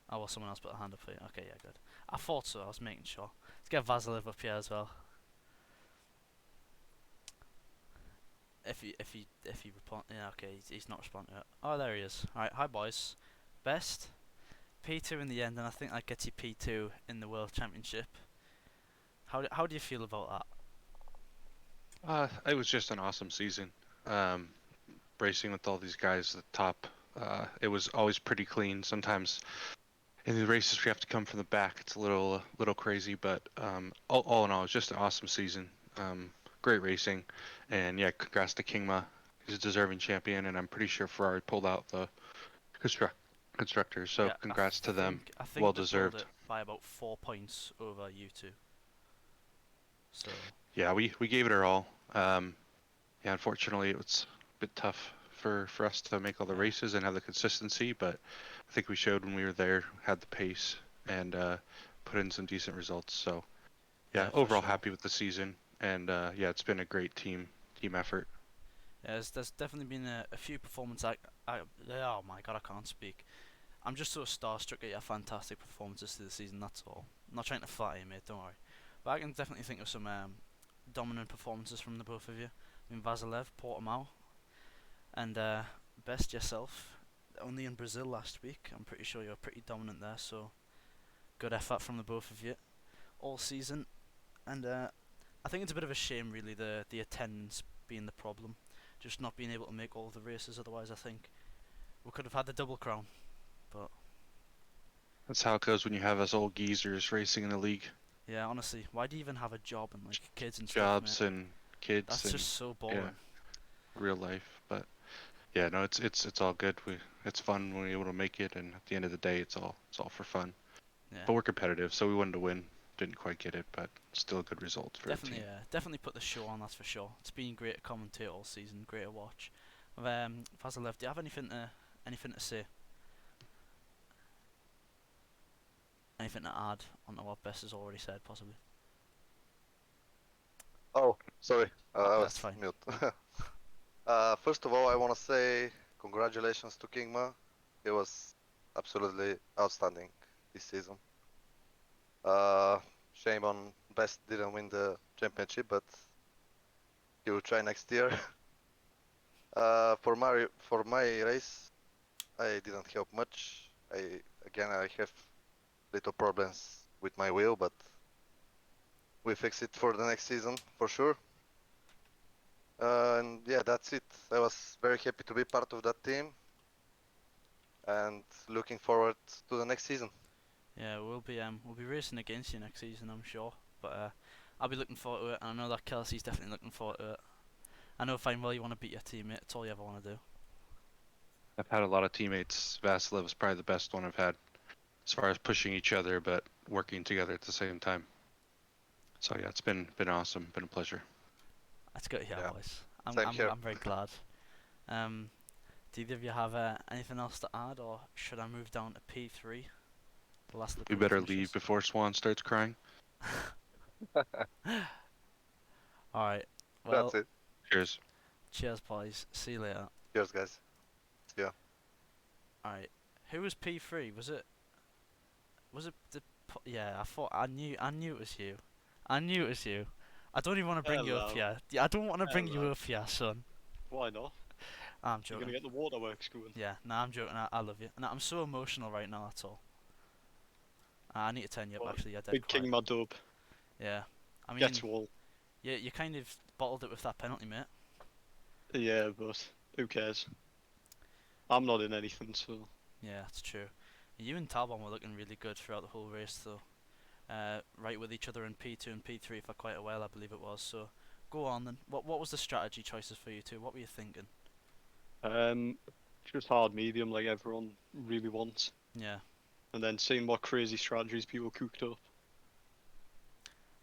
Oh, well, someone else put a hand up for you. Okay, yeah, good. I thought so, I was making sure. Let's get Vasilev up here as well. If he respond, yeah, okay, he's not responding yet. Oh, there he is. Alright, hi boys. Best, P2 in the end, and I think that gets you P2 in the World Championship. How do you feel about that? It was just an awesome season. Racing with all these guys at the top. It was always pretty clean. Sometimes in the races we have to come from the back. It's a little crazy, but all in all, it's just an awesome season. Great racing, and yeah, congrats to Kingma. He's a deserving champion, and I'm pretty sure Ferrari pulled out the constructors. So Yeah, congrats to them. I think Well they pulled deserved. it by about 4 points over you two. So Yeah, we gave it our all. Yeah, unfortunately, it was a bit tough for us to make all the Yeah. races and have the consistency, but I think we showed when we were there, had the pace, and put in some decent results. So yeah, for overall sure. happy with the season, and yeah, it's been a great team effort. Yeah, there's definitely been a few performances. Oh my god, I can't speak. I'm just so starstruck at your fantastic performances through the season. That's all. I'm not trying to flatter you, mate. Don't worry. But I can definitely think of some dominant performances from the both of you. I mean, Vasilev, Portimao, and Best yourself. Only in Brazil last week. I'm pretty sure you're pretty dominant there. So good effort from the both of you all season. And I think it's a bit of a shame, really, the attendance being the problem. Just not being able to make all the races. Otherwise, I think we could have had the double crown. But That's how it goes when you have us old geezers racing in the league. yeah, honestly, why do you even have a job and like kids and Jobs stuff, mate? and kids That's and just so boring. real life. But yeah, no, it's all good. It's fun when we're able to make it, and at the end of the day, it's all for fun. Yeah, But we're competitive, so we wanted to win. Didn't quite get it, but still a good result for definitely, the team. definitely put the show on. That's for sure. It's been great to commentate all season. Great to watch. Vasilev, do you have anything to say? Anything to add onto what Bess has already said, possibly? Oh, sorry, I was That's fine. mute. First of all, I want to say congratulations to Kingma. He was absolutely outstanding this season. Shame on Best didn't win the championship, but he will try next year. For my race, I didn't help much. I have little problems with my wheel, but we fix it for the next season for sure. And yeah, that's it. I was very happy to be part of that team, and looking forward to the next season. Yeah, we'll be racing against you next season, I'm sure. But I'll be looking forward to it. And I know that Kelsey's definitely looking forward to it. I know fine well you want to beat your teammate. It's all you ever want to do. I've had a lot of teammates. Vasilev is probably the best one I've had, as far as pushing each other but working together at the same time. So yeah, it's been awesome. Been a pleasure. That's good to hear, Yeah, boys. same here. I'm very glad. Do either of you have anything else to add, or should I move down to P3? The last of the We pool better finishers? leave before Swan starts crying. Alright, well, That's it. Cheers. cheers, boys. See you later. Cheers, guys. See ya. Alright, who was P3? Was it the? Yeah, I knew it was you. I knew it was you. I don't even want to bring you up Hello. here. Yeah, I don't want to bring you Hello. up here, son. Why not? I'm You're joking. gonna get the waterworks going. Yeah, nah, I'm joking. I love you. And I'm so emotional right now. That's all. I need to turn you up. What? Actually, you're dead Big quiet. King Madub. Yeah, I mean, Gets wall. you kind of bottled it with that penalty, mate. Yeah, but who cares? I'm not in anything, so. Yeah, that's true. You and Talbot were looking really good throughout the whole race, though. Right with each other in P2 and P3 for quite a while, I believe it was. So, go on then. What was the strategy choices for you two? What were you thinking? Just hard medium like everyone really wants. Yeah, And then seeing what crazy strategies people cooked up.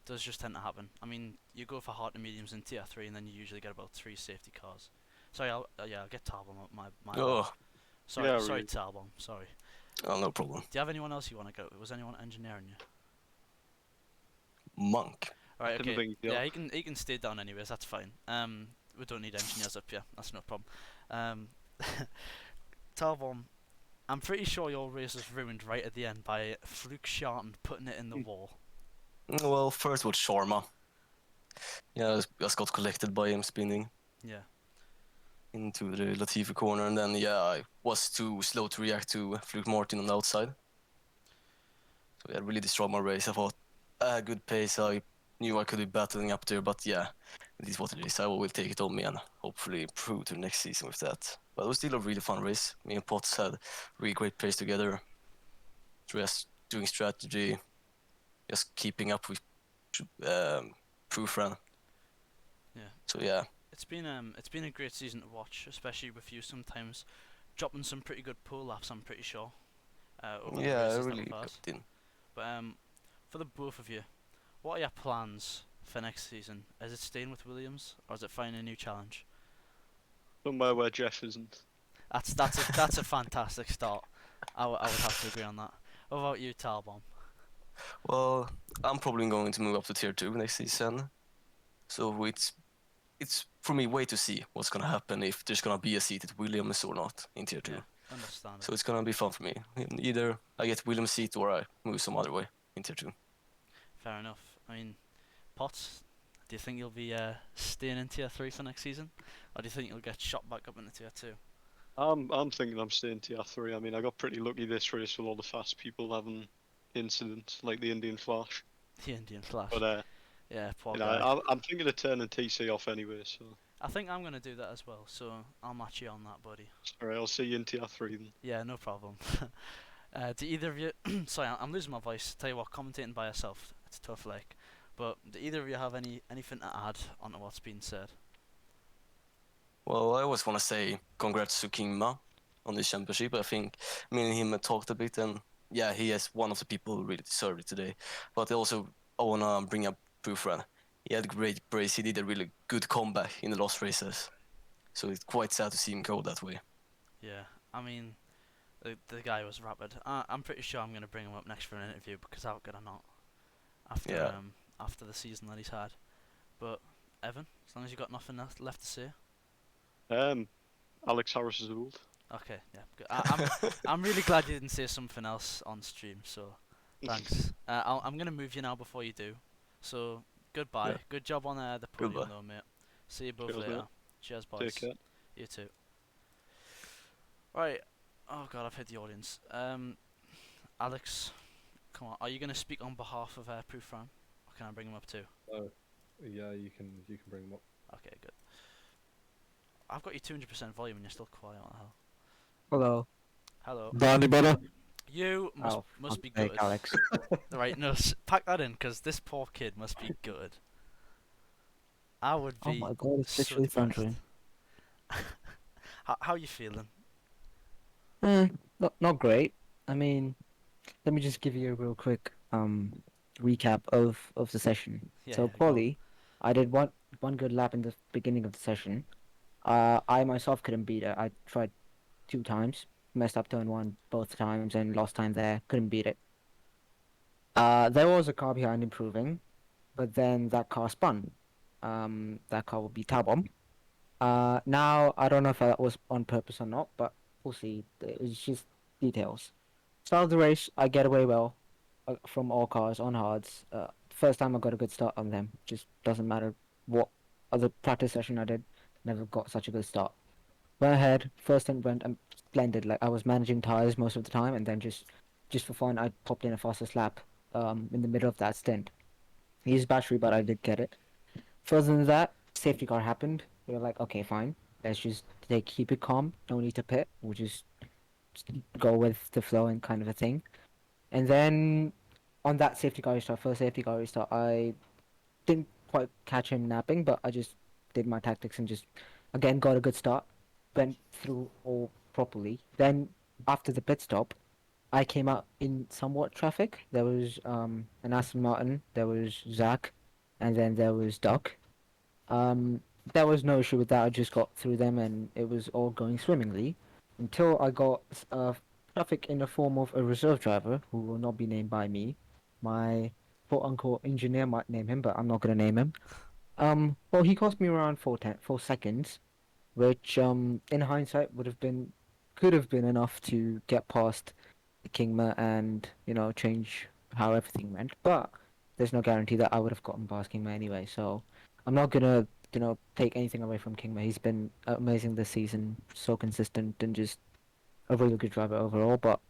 does just tend to happen. I mean, you go for hard to mediums in tier 3, and then you usually get about 3 safety cars. Sorry, I'll get Talbot. My Oh, sorry, Yeah, sorry, really. Talbot. Sorry. oh, no problem. Do you have anyone else you want to go? Was anyone engineering you? Monk. Right, Didn't okay. think he'd be Yeah, up. he can stay down anyways. That's fine. We don't need engineers up here. That's no problem. Talbot, I'm pretty sure your race was ruined right at the end by Fluke Sharton putting it in the wall. Well, first was Sharma. Yeah, just got collected by him spinning Yeah. into the Latifi corner, and then yeah, I was too slow to react to Fluke Martin on the outside. So yeah, really destroyed my race. I thought, good pace. I knew I could be battling up there, but yeah, it is what it is. I will take it on me and hopefully improve to next season with that. But it was still a really fun race. Me and Potts had really great pace together. Just doing strategy, just keeping up with Proof Run. Yeah. So yeah, It's been a great season to watch, especially with you sometimes dropping some pretty good pull laps. I'm pretty sure. Over the yeah, races that really we've had. got in. But for the both of you, what are your plans for next season? Is it staying with Williams, or is it finding a new challenge? Somewhere where Jeff isn't. That's a fantastic start. I would have to agree on that. What about you, Talbot? Well, I'm probably going to move up to tier 2 next season. So it's for me way to see what's gonna happen if there's gonna be a seat at Williams or not in tier 2. Yeah, understand. So it's gonna be fun for me. Either I get Williams seat or I move some other way in tier 2. Fair enough. I mean, Potts, do you think you'll be staying in tier 3 for next season, or do you think you'll get shot back up into tier 2? I'm thinking I'm staying tier 3. I mean, I got pretty lucky this race with all the fast people having incidents like the Indian Flash. The Indian Flash. But Yeah, poor you guy. know, I'm thinking of turning TC off anyway. So I think I'm gonna do that as well. So I'll match you on that, buddy. alright, I'll see you in tier 3 then. Yeah, no problem. Do either of you? Sorry, I'm losing my voice. Tell you what, commentating by yourself, it's tough, like. But do either of you have anything to add onto what's been said? Well, I always want to say congrats to King Ma on this championship. I think me and him talked a bit, and yeah, he is one of the people who really deserved it today. But also, I want to bring up Proof Run. He had a great race. He did a really good comeback in the last races. So it's quite sad to see him go that way. Yeah, I mean, the guy was rapid. I'm pretty sure I'm gonna bring him up next for an interview, because how could I not? After Yeah. After the season that he's had. But Evan, as long as you got nothing left to say. Alex Harris is old. Okay, yeah, good. I'm really glad you didn't say something else on stream. So thanks. I'm gonna move you now before you do. So goodbye. Yeah. Good job on the podium Goodbye. though, mate. See you both Cheers, later. mate. Cheers, boys. Take care. You too. Right. Oh god, I've hit the audience. Alex, come on. Are you gonna speak on behalf of Proof Ram? Or can I bring him up too? Yeah, you can bring them up. Okay, good. I've got you 200% volume and you're still quiet. What the hell? Hello. Hello. Brandy brother. You must Oh, be hey, good. Alex. Right, no, pack that in, because this poor kid must be good. I would Oh be my god, it's so literally depressed. thundering. How you feeling? Not great. I mean, let me just give you a real quick recap of the session. Yeah, So yeah, go on. quali, I did one good lap in the beginning of the session. I myself couldn't beat it. I tried 2 times. Messed up turn 1 both times and lost time there. Couldn't beat it. There was a car behind improving, but then that car spun. That car will be Talbot. Now I don't know if that was on purpose or not, but we'll see. It's just details. Start of the race, I get away well from all cars on hards. First time I got a good start on them. Just doesn't matter what other practice session I did. Never got such a good start. Went ahead. First stint went splendid. Like I was managing tires most of the time, and then just for fun, I popped in a fastest lap. In the middle of that stint. Used battery, but I did get it. Further than that, safety car happened. We were like, okay, fine. Let's just keep it calm. No need to pit. We'll just go with the flow and kind of a thing. And then on that safety car restart, first safety car restart, I didn't quite catch him napping, but I just did my tactics and just again got a good start. Went through all properly. Then after the pit stop, I came out in somewhat traffic. There was an Aston Martin, there was Zach, and then there was Duck. There was no issue with that. I just got through them, and it was all going swimmingly until I got traffic in the form of a reserve driver who will not be named by me. My quote-unquote engineer might name him, but I'm not gonna name him. Well, he cost me around 4 seconds, which in hindsight could have been enough to get past Kingma and change how everything went. But there's no guarantee that I would have gotten past Kingma anyway. So I'm not gonna take anything away from Kingma. He's been amazing this season, so consistent and just a really good driver overall. But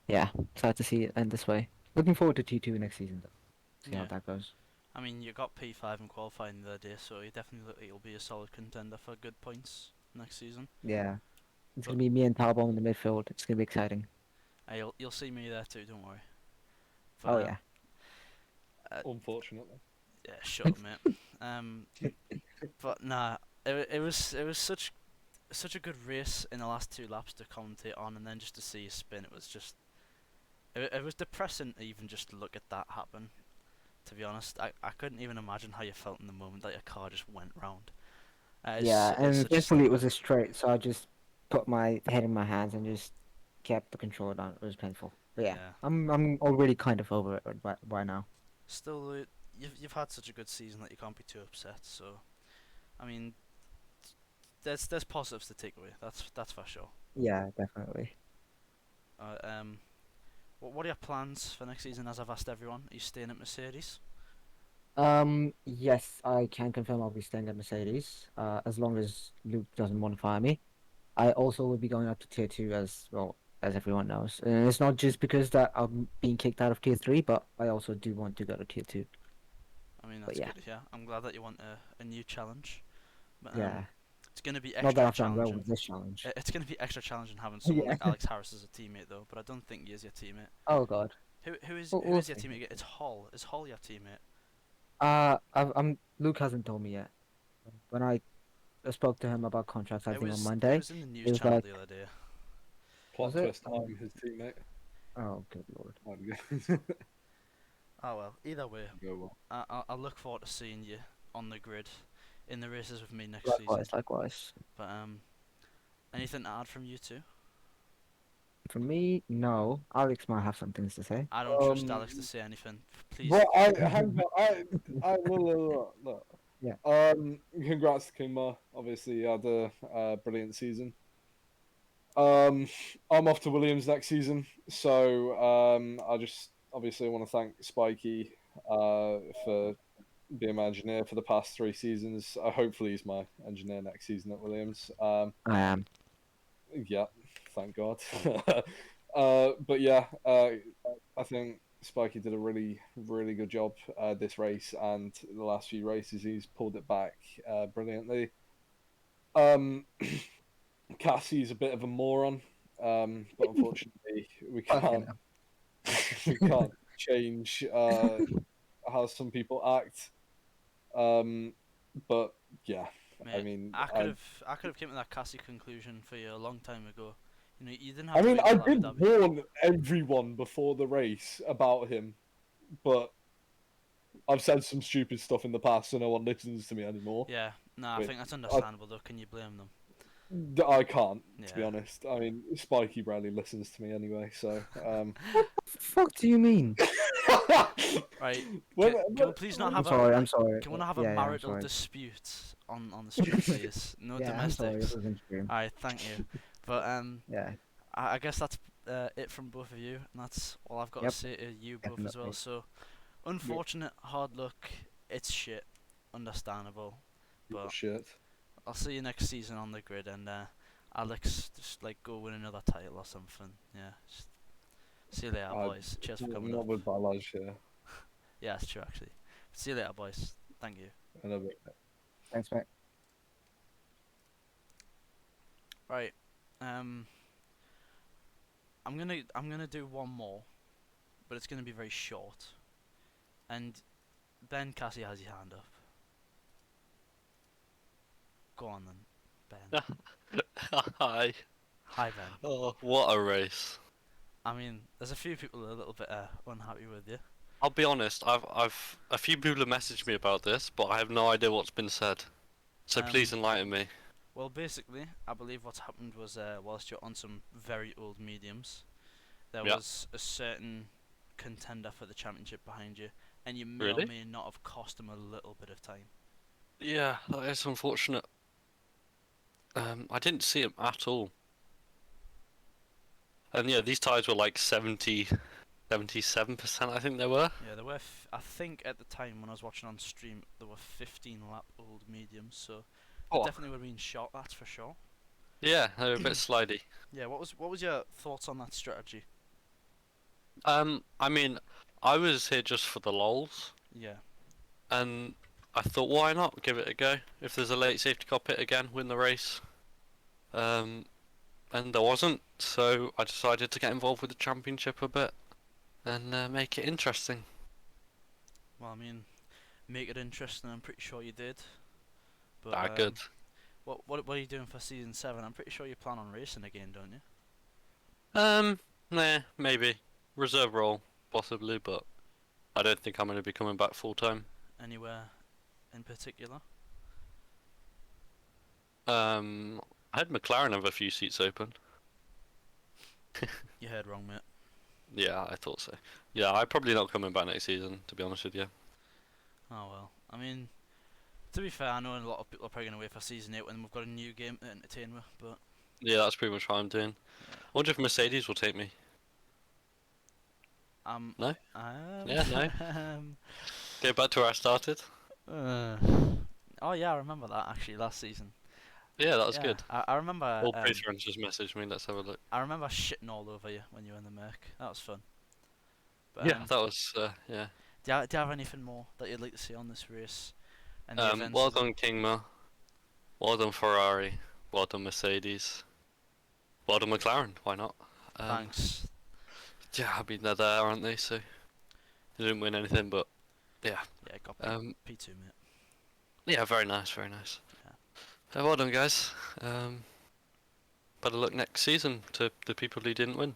yeah, sad to see it end this way. Looking forward to T2 next season though. See how that goes. I mean, you got P5 in qualifying the other day, so you definitely will be a solid contender for good points next season. Yeah, it's gonna be me and Talbot in the midfield. It's gonna be exciting. You'll see me there too. Don't worry. But, oh yeah. Unfortunately. Yeah, shut up, mate. But nah, it was such a good race in the last 2 laps to commentate on, and then just to see a spin, it was just it was depressing even just to look at that happen. To be honest, I couldn't even imagine how you felt in the moment that your car just went round. Yeah, and thankfully it was a straight, so I just put my head in my hands and just kept the control down. It was painful. But yeah, I'm already kind of over it right now. Still, you've had such a good season that you can't be too upset. So, I mean, there's positives to take away. That's for sure. Yeah, definitely. What are your plans for next season? As I've asked everyone, are you staying at Mercedes? Yes, I can confirm I'll be staying at Mercedes. As long as Luke doesn't want to fire me. I also will be going up to tier 2 as well, as everyone knows. And it's not just because that I'm being kicked out of tier 3, but I also do want to go to tier 2. I mean, that's good. Yeah, I'm glad that you want a new challenge. But, yeah. It's going to be not that extra I've done well challenging. with this challenge. It's going to be extra challenging having someone like Alex Harris as a teammate, though. But I don't think he is your teammate. Oh God. Who is your teammate? It's Hull. Is Hull your teammate? Luke hasn't told me yet. When I spoke to him about contracts, I think on It Monday. was in the news channel the other day. Plot twist, I'm his teammate. Oh, good lord. Oh well, either way, Go well. I look forward to seeing you on the grid in the races with me next season. Likewise. But anything to add from you two? From me, no. Alex might have some things to say. I don't trust Alex to say anything. Please. Well, I will look. Yeah. Congrats to Kimba. Obviously, he had a brilliant season. I'm off to Williams next season, so I just obviously want to thank Spikey for being my engineer for the past 3 seasons. Hopefully, he's my engineer next season at Williams. I am. Yeah, thank God. But yeah, I think Spikey did a really, really good job this race, and the last few races he's pulled it back brilliantly. Cassie's a bit of a moron, but unfortunately we can't change how some people act. But yeah, Mate, I mean, I could have came to that Cassie conclusion for you a long time ago. You know, you didn't have. I to mean, wait I till Abu did Dhabi. warn everyone before the race about him, but I've said some stupid stuff in the past, so no one listens to me anymore. Yeah, I think that's understandable though. Can you blame them? I can't, to be Yeah. honest. I mean, Spiky barely listens to me anyway, so. Fuck do you mean? Right. When- Can we please not I'm have sorry. a I'm sorry. can we not have a Yeah, I'm marital sorry. dispute on the stream, please? No Yeah, I'm sorry. domestics. This isn't true. Alright, thank you. But Yeah. I guess that's it from both of you, and that's all I've got Yep. to say to you both as well. Definitely. So, unfortunate, hard luck. It's shit. Understandable. But Shit. I'll see you next season on the grid, and Alex, just like go win another title or something. Yeah. Just see you later, boys. Cheers for coming Not up. with Balaj here. Yeah, it's true actually. See you later, boys. Thank you. In a bit. Thanks, mate. Right. I'm gonna do one more, but it's gonna be very short. And Ben Cassie has his hand up. Go on then, Ben. Hi. Hi, Ben. Oh, what a race. I mean, there's a few people a little bit unhappy with you. I'll be honest, I've a few people have messaged me about this, but I have no idea what's been said. So please enlighten me. Well, basically, I believe what's happened was whilst you're on some very old mediums, there was a certain contender for the championship behind you, and you may or may not have cost him a little bit of time. Yeah, that is unfortunate. I didn't see him at all. And yeah, these tyres were like 77%, I think they were. Yeah, there were. I think at the time when I was watching on stream, there were 15 lap old mediums, so definitely would have been shot. That's for sure. Yeah, they were a bit slidey. Yeah, what was your thoughts on that strategy? I mean, I was here just for the lols. Yeah. And I thought, why not give it a go? If there's a late safety car pit again, win the race. And there wasn't, so I decided to get involved with the championship a bit and make it interesting. Well, I mean, make it interesting. I'm pretty sure you did. But, Good. What are you doing for season 7? I'm pretty sure you plan on racing again, don't you? Nah, maybe reserve role possibly, but I don't think I'm going to be coming back full time. Anywhere in particular? I had McLaren have a few seats open. You heard wrong, mate. Yeah, I thought so. Yeah, I'm probably not coming back next season, to be honest with you. Oh well. I mean, to be fair, I know a lot of people are probably going to wait for season 8 when we've got a new game to entertain with, but... Yeah, that's pretty much what I'm doing. I wonder if Mercedes will take me. No? Yeah, no. Go back to where I started. Oh yeah, I remember that actually last season. Yeah, that was good. I remember. All Patreons just messaged me. Let's have a look. I remember shitting all over you when you were in the Merc. That was fun. But, yeah, that was yeah. Do you have anything more that you'd like to see on this race? And the events well done, Kingma. Well done, Ferrari. Well done, Mercedes. Well done, McLaren. Why not? Thanks. Yeah, I mean they're there, aren't they? So they didn't win anything, but yeah. Yeah, got P2, mate. Yeah, very nice, very nice. Yeah. Well done, guys. Better luck next season to the people who didn't win.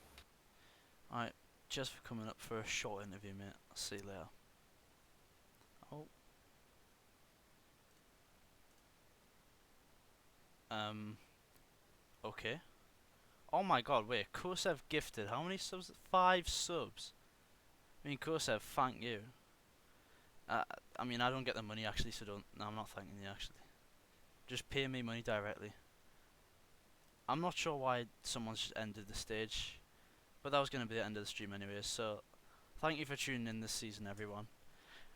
Alright, just for coming up for a short interview, mate. I'll see you later. Okay. Oh my god, wait, Kosev gifted, how many subs? 5 subs? I mean, Kosev, thank you. I mean, I don't get the money actually, so no, I'm not thanking you actually. Just pay me money directly. I'm not sure why someone's just ended the stage, but that was going to be the end of the stream anyway, so thank you for tuning in this season, everyone.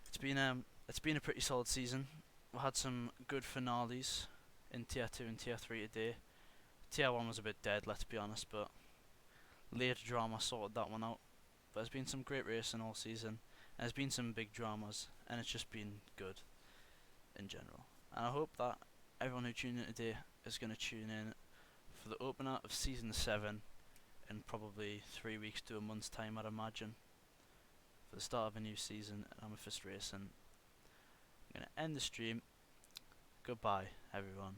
It's been a pretty solid season. We had some good finales in Tier 2 and Tier 3 today. Tier 1 was a bit dead, let's be honest, but later drama sorted that one out. But there's been some great racing all season, and there's been some big dramas, and it's just been good in general. And I hope that everyone who tuned in today is going to tune in for the opener of Season 7 in probably 3 weeks to a month's time, I'd imagine, for the start of a new season at Amethyst Racing. I'm going to end the stream. Goodbye, everyone.